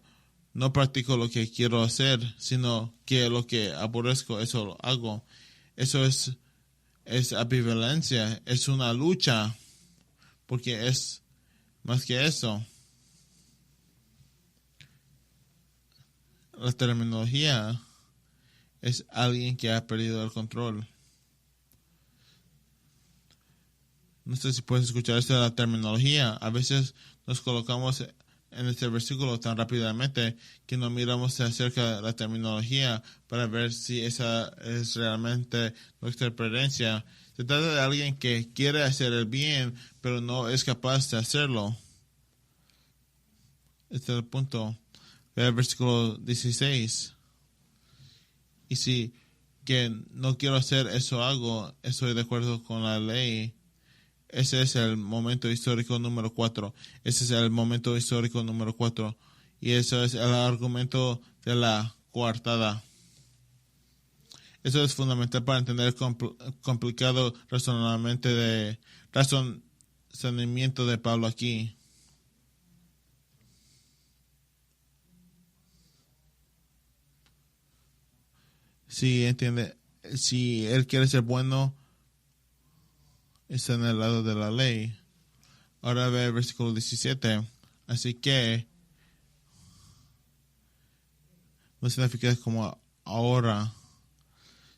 no practico lo que quiero hacer, sino que lo que aborrezco, eso lo hago. Eso es ambivalencia, es una lucha, porque es más que eso. La terminología es alguien que ha perdido el control. No sé si puedes escuchar esto de la terminología. A veces nos colocamos en este versículo tan rápidamente que no miramos acerca de la terminología para ver si esa es realmente nuestra experiencia. Se trata de alguien que quiere hacer el bien, pero no es capaz de hacerlo. Este es el punto. Ve el versículo 16. Y si que no quiero hacer eso hago, estoy de acuerdo con la ley. Ese es el momento histórico número 4. Ese es el momento histórico número 4. Y eso es el argumento de la coartada. Eso es fundamental para entender el complicado razonamiento de Pablo aquí. Sí, entiende. si él quiere ser bueno, está en el lado de la ley. Ahora ve el versículo 17. Así que no significa como ahora,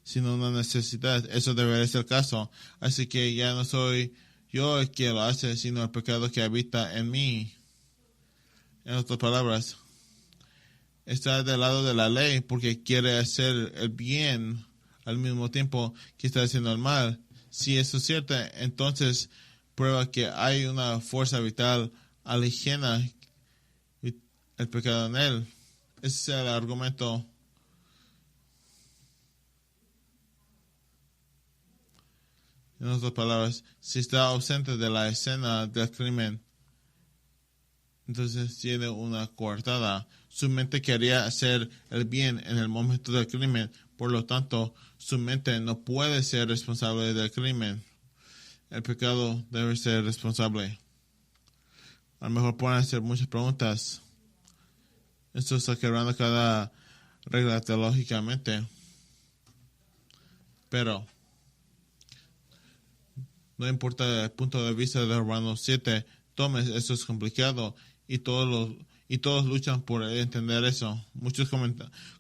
sino una necesidad. Eso debería ser el caso. Así que ya no soy yo el que lo hace, sino el pecado que habita en mí. En otras palabras, está del lado de la ley porque quiere hacer el bien al mismo tiempo que está haciendo el mal. Si eso es cierto, entonces prueba que hay una fuerza vital aligena el pecado en él. Ese es el argumento. En otras palabras, si está ausente de la escena del crimen, entonces tiene una coartada. Su mente quería hacer el bien en el momento del crimen, por lo tanto, su mente no puede ser responsable del crimen. El pecado debe ser responsable. A lo mejor pueden hacer muchas preguntas. Esto está quebrando cada regla teológicamente. Pero no importa el punto de vista de Romanos 7, tomes, esto es complicado y todos luchan por entender eso. Muchos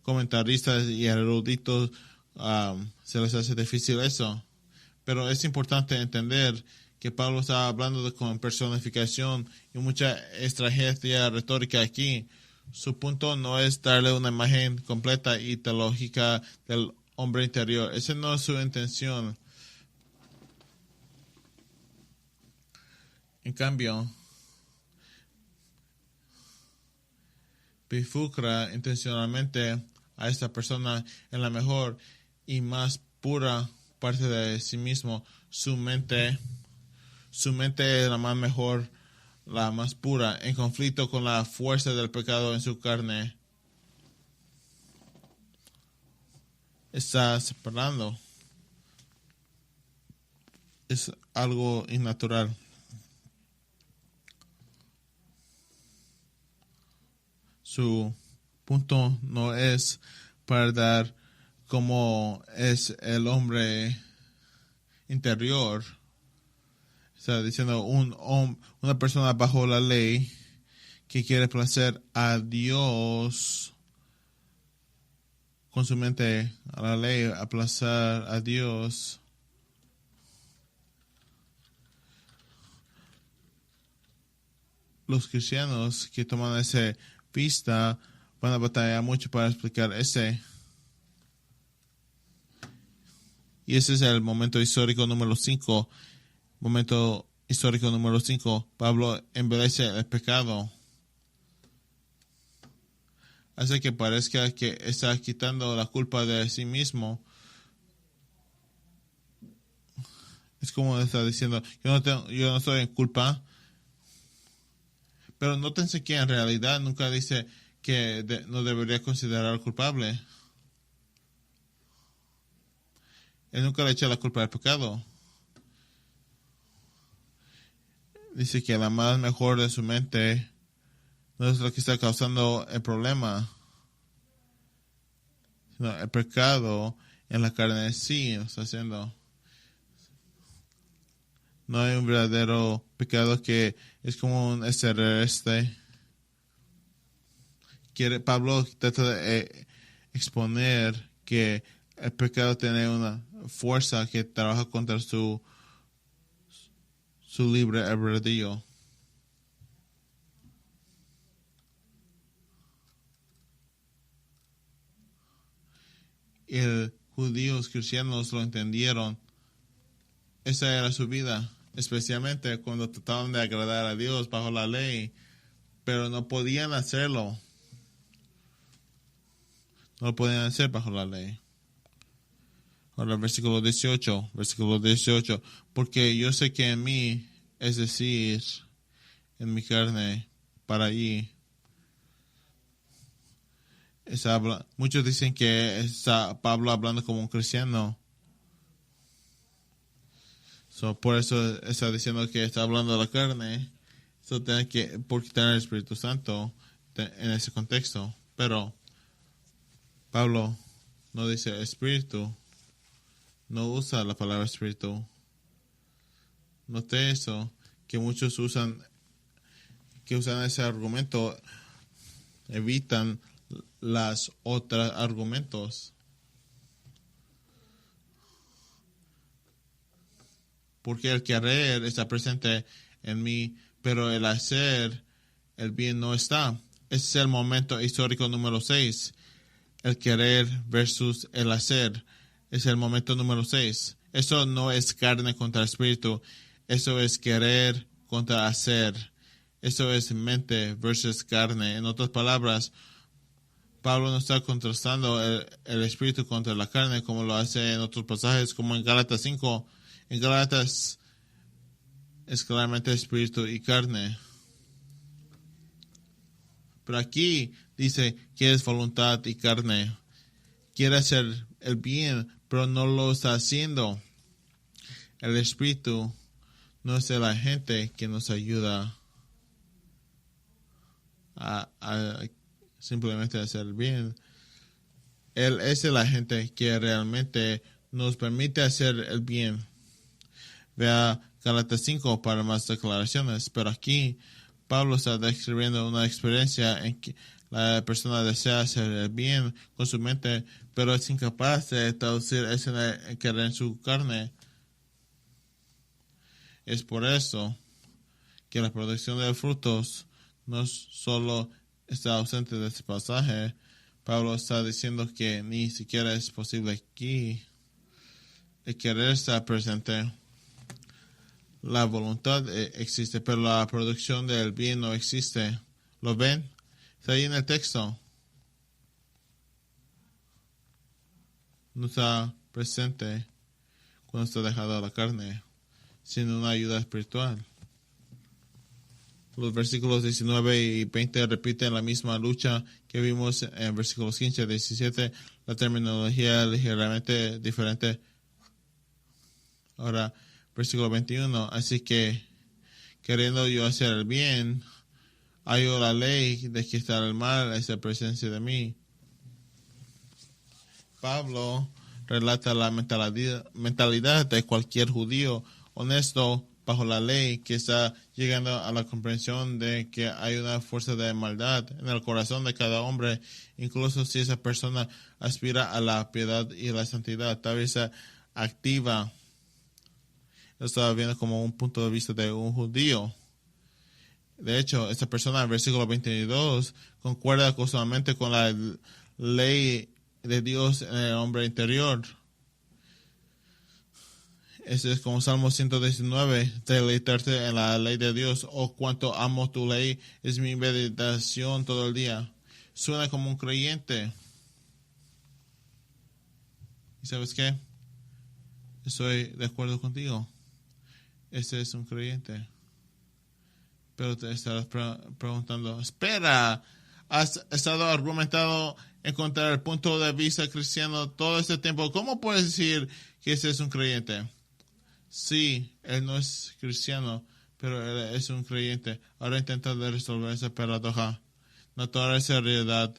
comentaristas y eruditos se les hace difícil eso. Pero es importante entender que Pablo está hablando con personificación y mucha estrategia retórica aquí. Su punto no es darle una imagen completa y teológica del hombre interior. Esa no es su intención. En cambio, bifurca intencionalmente a esta persona en la mejor y más pura parte de sí mismo. Su mente es la más mejor, la más pura, en conflicto con la fuerza del pecado en su carne. Está separando. Es algo innatural. Su punto no es para dar cómo es el hombre interior. Está diciendo una persona bajo la ley que quiere placer a Dios con su mente, a la ley, aplazar a Dios. Los cristianos que toman esa vista van a batallar mucho para explicar ese. Y ese es el momento histórico número 5. Momento histórico número 5. Pablo embelece el pecado. Hace que parezca que está quitando la culpa de sí mismo. Es como está diciendo, yo no estoy en culpa. Pero nótense que en realidad nunca dice que no debería considerar culpable. Él nunca le echa la culpa al pecado. Dice que la más mejor de su mente no es lo que está causando el problema, sino el pecado en la carne sí lo está haciendo. No hay un verdadero pecado que es como un extraterrestre. Pablo trata de exponer que el pecado tiene una fuerza que trabaja contra su libre albedrío. Y los judíos cristianos lo entendieron. Esa era su vida, especialmente cuando trataban de agradar a Dios bajo la ley, pero no podían hacerlo. No lo podían hacer bajo la ley. Ahora, versículo 18. Porque yo sé que en mí, es decir, en mi carne, para allí, muchos dicen que está Pablo hablando como un cristiano. Por eso está diciendo que está hablando de la carne. Tiene que, por quitar el Espíritu Santo en ese contexto. Pero Pablo no dice espíritu. no usa la palabra espíritu. Noté eso, que muchos usan ese argumento, evitan las otros argumentos. Porque el querer está presente en mí, pero el hacer el bien no está. Ese es el momento histórico número 6. El querer versus el hacer. Es el momento número 6. Eso no es carne contra espíritu. Eso es querer contra hacer. Eso es mente versus carne. En otras palabras, Pablo no está contrastando el espíritu contra la carne como lo hace en otros pasajes, como en Gálatas 5. En Gálatas es claramente espíritu y carne. Pero aquí dice que es voluntad y carne. Quiere hacer el bien, pero no lo está haciendo. El espíritu no es el agente que nos ayuda a simplemente hacer el bien. Él es el agente que realmente nos permite hacer el bien. Vea Gálatas 5 para más declaraciones, pero aquí Pablo está describiendo una experiencia en que la persona desea hacer el bien con su mente, pero es incapaz de traducir ese querer en su carne. Es por eso que la producción de frutos no solo está ausente de este pasaje. Pablo está diciendo que ni siquiera es posible aquí. El querer está presente. La voluntad existe, pero la producción del bien no existe. ¿Lo ven? Está ahí en el texto. No está presente cuando está dejado a la carne, sin una ayuda espiritual. Los versículos 19 y 20 repiten la misma lucha que vimos en versículos 15 y 17. La terminología ligeramente diferente. Ahora, versículo 21. Así que, queriendo yo hacer el bien, hallo la ley de quitar el mal a esa presencia de mí. Pablo relata la mentalidad de cualquier judío honesto bajo la ley que está llegando a la comprensión de que hay una fuerza de maldad en el corazón de cada hombre, incluso si esa persona aspira a la piedad y la santidad, tal vez sea activa. Lo estaba viendo como un punto de vista de un judío. De hecho, esta persona en el versículo 22 concuerda constantemente con la ley de Dios en el hombre interior. Ese es como Salmo 119, deleitarte en la ley de Dios. Oh, cuánto amo tu ley, es mi meditación todo el día. Suena como un creyente. ¿Y sabes qué? Estoy de acuerdo contigo. Ese es un creyente. Pero te estarás preguntando, espera, has estado argumentando en contra del punto de vista cristiano todo este tiempo. ¿Cómo puedes decir que ese es un creyente? Sí, él no es cristiano, pero él es un creyente. Ahora intenta resolver esa paradoja. No toda esa realidad.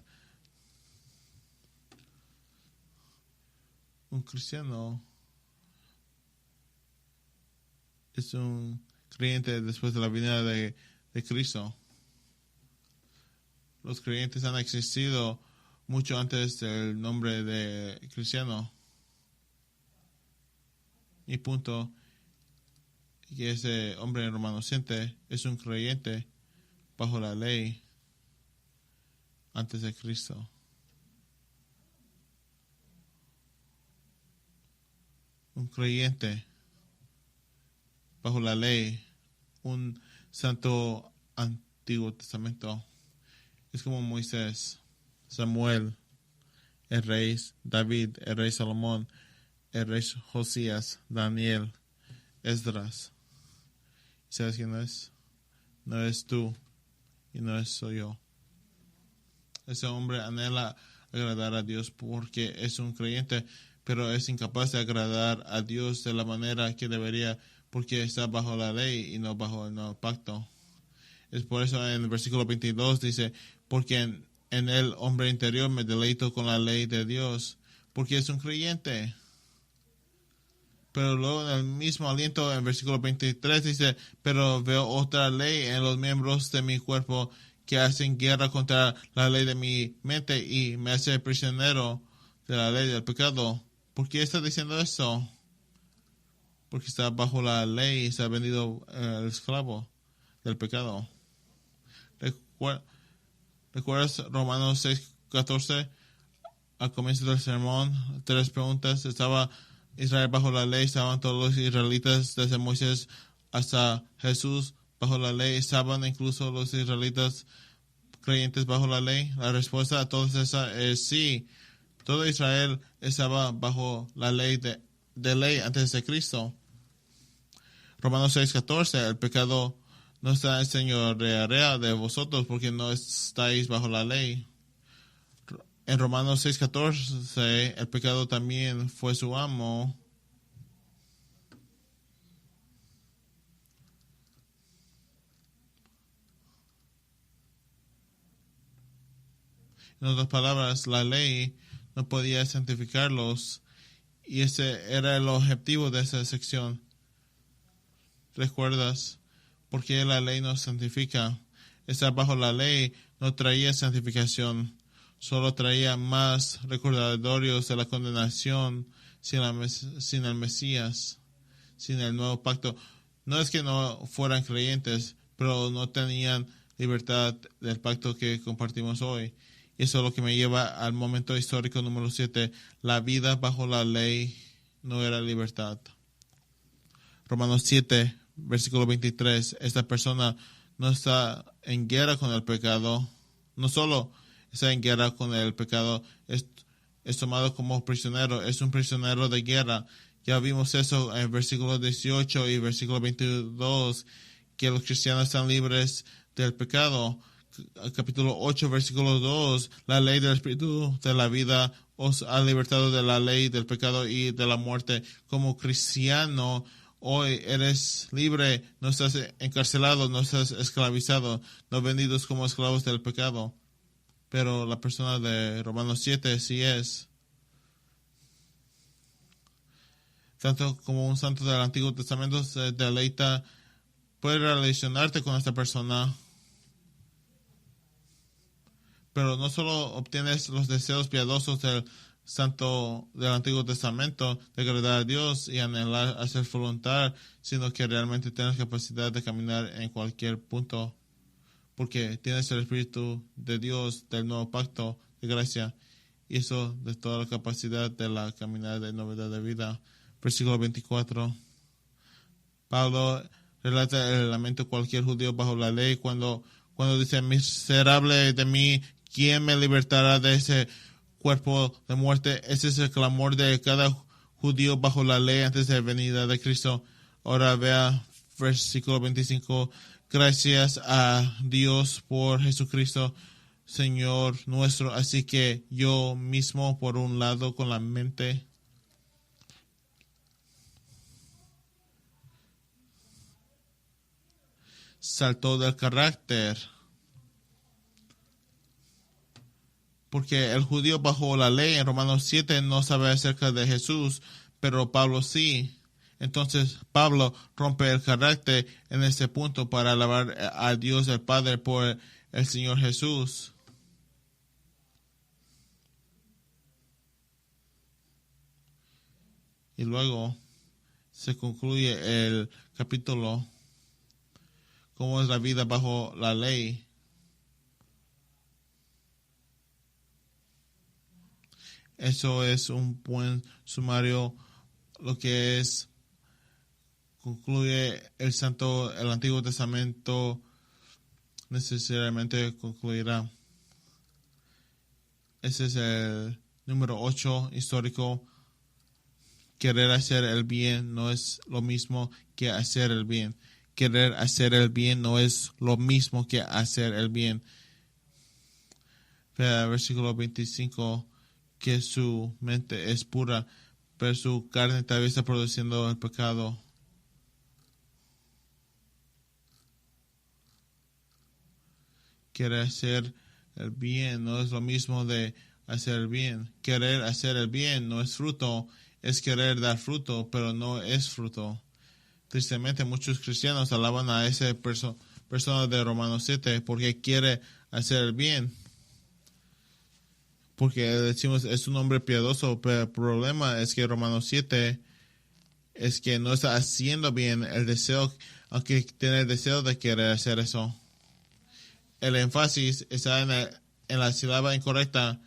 Un cristiano es un creyente después de la venida de Cristo. Los creyentes han existido mucho antes del nombre de cristiano. Y punto. Que ese hombre remaneciente es un creyente bajo la ley antes de Cristo. Un creyente bajo la ley, un santo Antiguo Testamento. Es como Moisés, Samuel, el rey David, el rey Salomón, el rey Josías, Daniel, Esdras. ¿Sabes quién es? No es tú y no soy yo. Ese hombre anhela agradar a Dios porque es un creyente, pero es incapaz de agradar a Dios de la manera que debería porque está bajo la ley y no bajo el nuevo pacto. Es por eso en el versículo 22 dice, porque en el hombre interior me deleito con la ley de Dios, porque es un creyente. Pero luego en el mismo aliento, en versículo 23, dice, pero veo otra ley en los miembros de mi cuerpo que hacen guerra contra la ley de mi mente y me hace prisionero de la ley del pecado. ¿Por qué está diciendo eso? Porque está bajo la ley y está vendido el esclavo del pecado. ¿Recuerdas Romanos 6:14? Al comienzo del sermón, 3 preguntas. ¿Estaba Israel bajo la ley? ¿Estaban todos los israelitas desde Moisés hasta Jesús bajo la ley? ¿Estaban incluso los israelitas creyentes bajo la ley? La respuesta a todas esas es sí. Todo Israel estaba bajo la ley de ley antes de Cristo. Romanos 6:14, el pecado no está en señorear de vosotros porque no estáis bajo la ley. En Romanos 6:14, el pecado también fue su amo. En otras palabras, la ley no podía santificarlos y ese era el objetivo de esa sección. ¿Recuerdas por qué la ley nos santifica? Estar bajo la ley no traía santificación, solo traía más recordatorios de la condenación sin el Mesías, sin el nuevo pacto. No es que no fueran creyentes, pero no tenían libertad del pacto que compartimos hoy. Y eso es lo que me lleva al momento histórico número 7. La vida bajo la ley no era libertad. Romanos 7, versículo 23. Esta persona no está en guerra con el pecado. No solo está en guerra con el pecado, es tomado como prisionero. Es un prisionero de guerra. Ya vimos eso en versículo 18 y versículo 22, que los cristianos están libres del pecado. Capítulo 8, versículo 2, la ley del espíritu de la vida os ha libertado de la ley del pecado y de la muerte. Como cristiano, hoy eres libre, no estás encarcelado, no estás esclavizado, no vendidos como esclavos del pecado. Pero la persona de Romanos 7 sí es. Tanto como un santo del Antiguo Testamento se deleita, puede relacionarte con esta persona. Pero no solo obtienes los deseos piadosos del santo del Antiguo Testamento de agradar a Dios y anhelar hacer voluntad, sino que realmente tienes capacidad de caminar en cualquier punto, porque tienes el Espíritu de Dios del nuevo pacto de gracia, y eso de toda la capacidad de la caminada de novedad de vida. Versículo 24. Pablo relata el lamento de cualquier judío bajo la ley cuando dice, miserable de mí, ¿quién me libertará de ese cuerpo de muerte? Ese es el clamor de cada judío bajo la ley antes de la venida de Cristo. Ahora vea versículo 25. Gracias a Dios por Jesucristo, Señor nuestro. Así que yo mismo, por un lado, con la mente saltó del carácter. Porque el judío bajo la ley en Romanos 7 no sabe acerca de Jesús, pero Pablo sí. Entonces Pablo rompe el carácter en este punto para alabar a Dios el Padre por el Señor Jesús. Y luego se concluye el capítulo, cómo es la vida bajo la ley. Eso es un buen sumario, lo que es, concluye el Antiguo Testamento necesariamente concluirá. Ese es el número 8 histórico. Querer hacer el bien no es lo mismo que hacer el bien. Querer hacer el bien no es lo mismo que hacer el bien. Versículo 25, que su mente es pura, pero su carne todavía está produciendo el pecado. Querer hacer el bien no es lo mismo de hacer el bien. Querer hacer el bien no es fruto, es querer dar fruto, pero no es fruto. Tristemente, muchos cristianos alaban a esa persona de Romanos 7 porque quiere hacer el bien. Porque decimos es un hombre piadoso, pero el problema es que Romanos 7 es que no está haciendo bien el deseo, aunque tiene el deseo de querer hacer eso. El énfasis está en la sílaba incorrecta.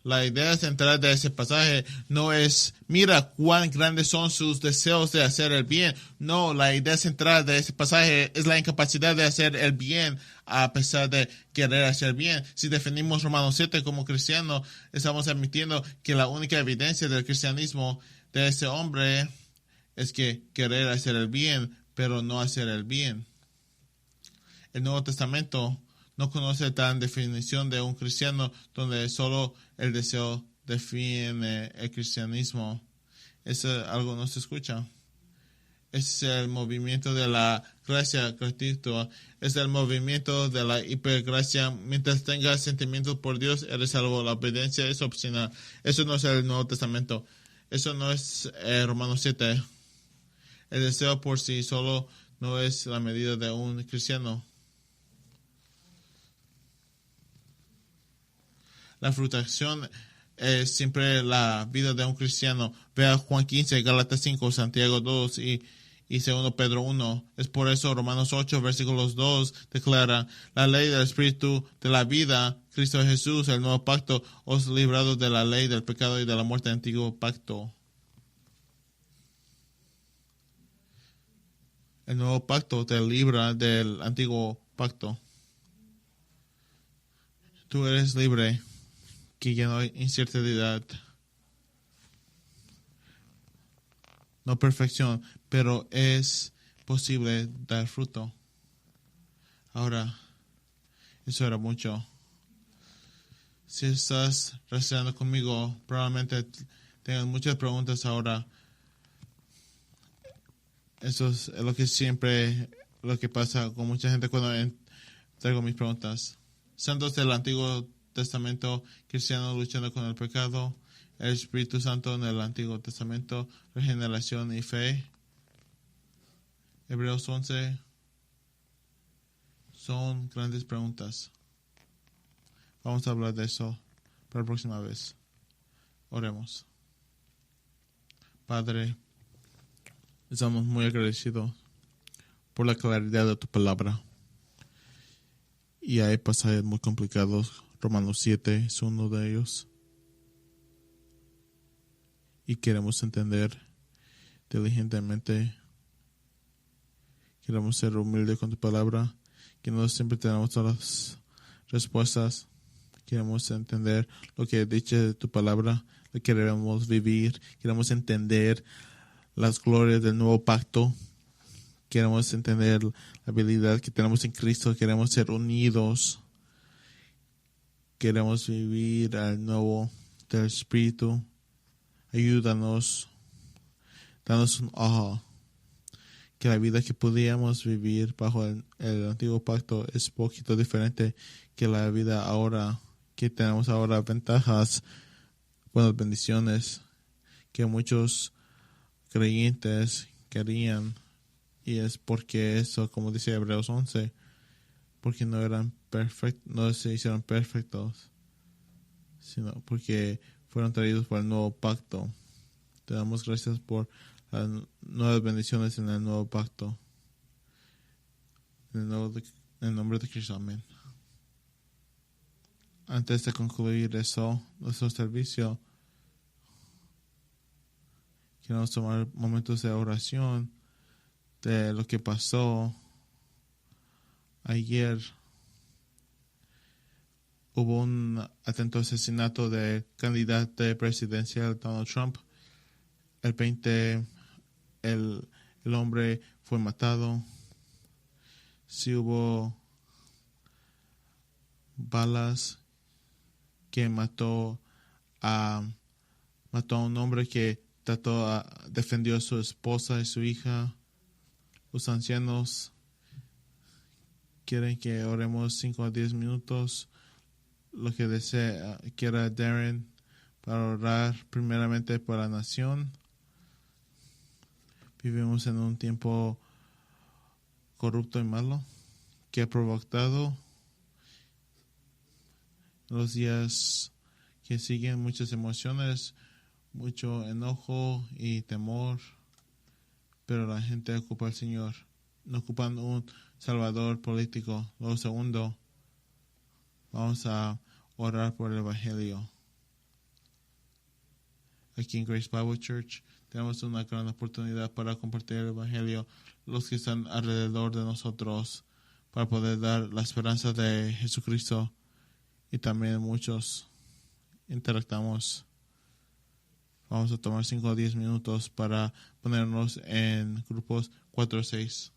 La idea central de ese pasaje no es, mira cuán grandes son sus deseos de hacer el bien. No, la idea central de ese pasaje es la incapacidad de hacer el bien a pesar de querer hacer bien. Si definimos Romanos 7 como cristiano, estamos admitiendo que la única evidencia del cristianismo de ese hombre es que querer hacer el bien, pero no hacer el bien. El Nuevo Testamento no conoce tan definición de un cristiano donde solo el deseo define el cristianismo. Eso algo no se escucha. Ese es el movimiento de la gracia gratuita. Es el movimiento de la hipergracia. Mientras tengas sentimientos por Dios, eres salvo. La obediencia es opcional. Eso no es el Nuevo Testamento. Eso no es Romanos 7. El deseo por sí solo no es la medida de un cristiano. La frustración es siempre la vida de un cristiano. Vea Juan 15, Gálatas 5, Santiago 2 y 2 Pedro 1. Es por eso Romanos 8, versículos 2 declara, la ley del Espíritu de la vida, Cristo Jesús, el nuevo pacto, os ha librado de la ley del pecado y de la muerte del antiguo pacto. El nuevo pacto te libra del antiguo pacto. Tú eres libre, que ya no hay incertidumbre, no perfección, pero es posible dar fruto. Ahora, eso era mucho. Si estás rastreando conmigo, probablemente tengas muchas preguntas ahora. Eso es lo que siempre, lo que pasa con mucha gente cuando traigo mis preguntas. Santos del Antiguo Testamento, cristianos luchando con el pecado, el Espíritu Santo en el Antiguo Testamento, regeneración y fe. Hebreos 11 son grandes preguntas. Vamos a hablar de eso para la próxima vez. Oremos. Padre, estamos muy agradecidos por la claridad de tu palabra. Y hay pasajes muy complicados. Romanos 7 es uno de ellos. Y queremos entender diligentemente. Queremos ser humildes con tu palabra. Que no siempre tenemos todas las respuestas. Queremos entender lo que dice de tu palabra. Lo que queremos vivir. Queremos entender las glorias del nuevo pacto. Queremos entender la habilidad que tenemos en Cristo. Queremos ser unidos. Queremos vivir al nuevo del Espíritu. Ayúdanos. Danos un ojo. Que la vida que podíamos vivir bajo el antiguo pacto es poquito diferente que la vida ahora. Que tenemos ahora ventajas, buenas bendiciones que muchos creyentes querían. Y es porque eso, como dice Hebreos 11, porque no eran perfectos, no se hicieron perfectos, sino porque fueron traídos por el nuevo pacto. Te damos gracias por las nuevas bendiciones en el nuevo pacto. En el nombre de Cristo, amén. Antes de concluir eso, nuestro servicio, queremos tomar momentos de oración de lo que pasó ayer. Hubo un atento asesinato del candidato presidencial Donald Trump. El 20, el hombre fue matado. Sí hubo balas que mató a un hombre que defendió a su esposa y su hija. Los ancianos quieren que oremos 5 a 10 minutos. Lo que quiera Darren para orar primeramente por la nación. Vivimos en un tiempo corrupto y malo que ha provocado los días que siguen muchas emociones, mucho enojo y temor, pero la gente ocupa al Señor, no ocupan un salvador político. Lo segundo, vamos a orar por el Evangelio. Aquí en Grace Bible Church tenemos una gran oportunidad para compartir el Evangelio los que están alrededor de nosotros, para poder dar la esperanza de Jesucristo, y también muchos interactuamos. Vamos a tomar 5 o 10 minutos para ponernos en grupos 4 o 6.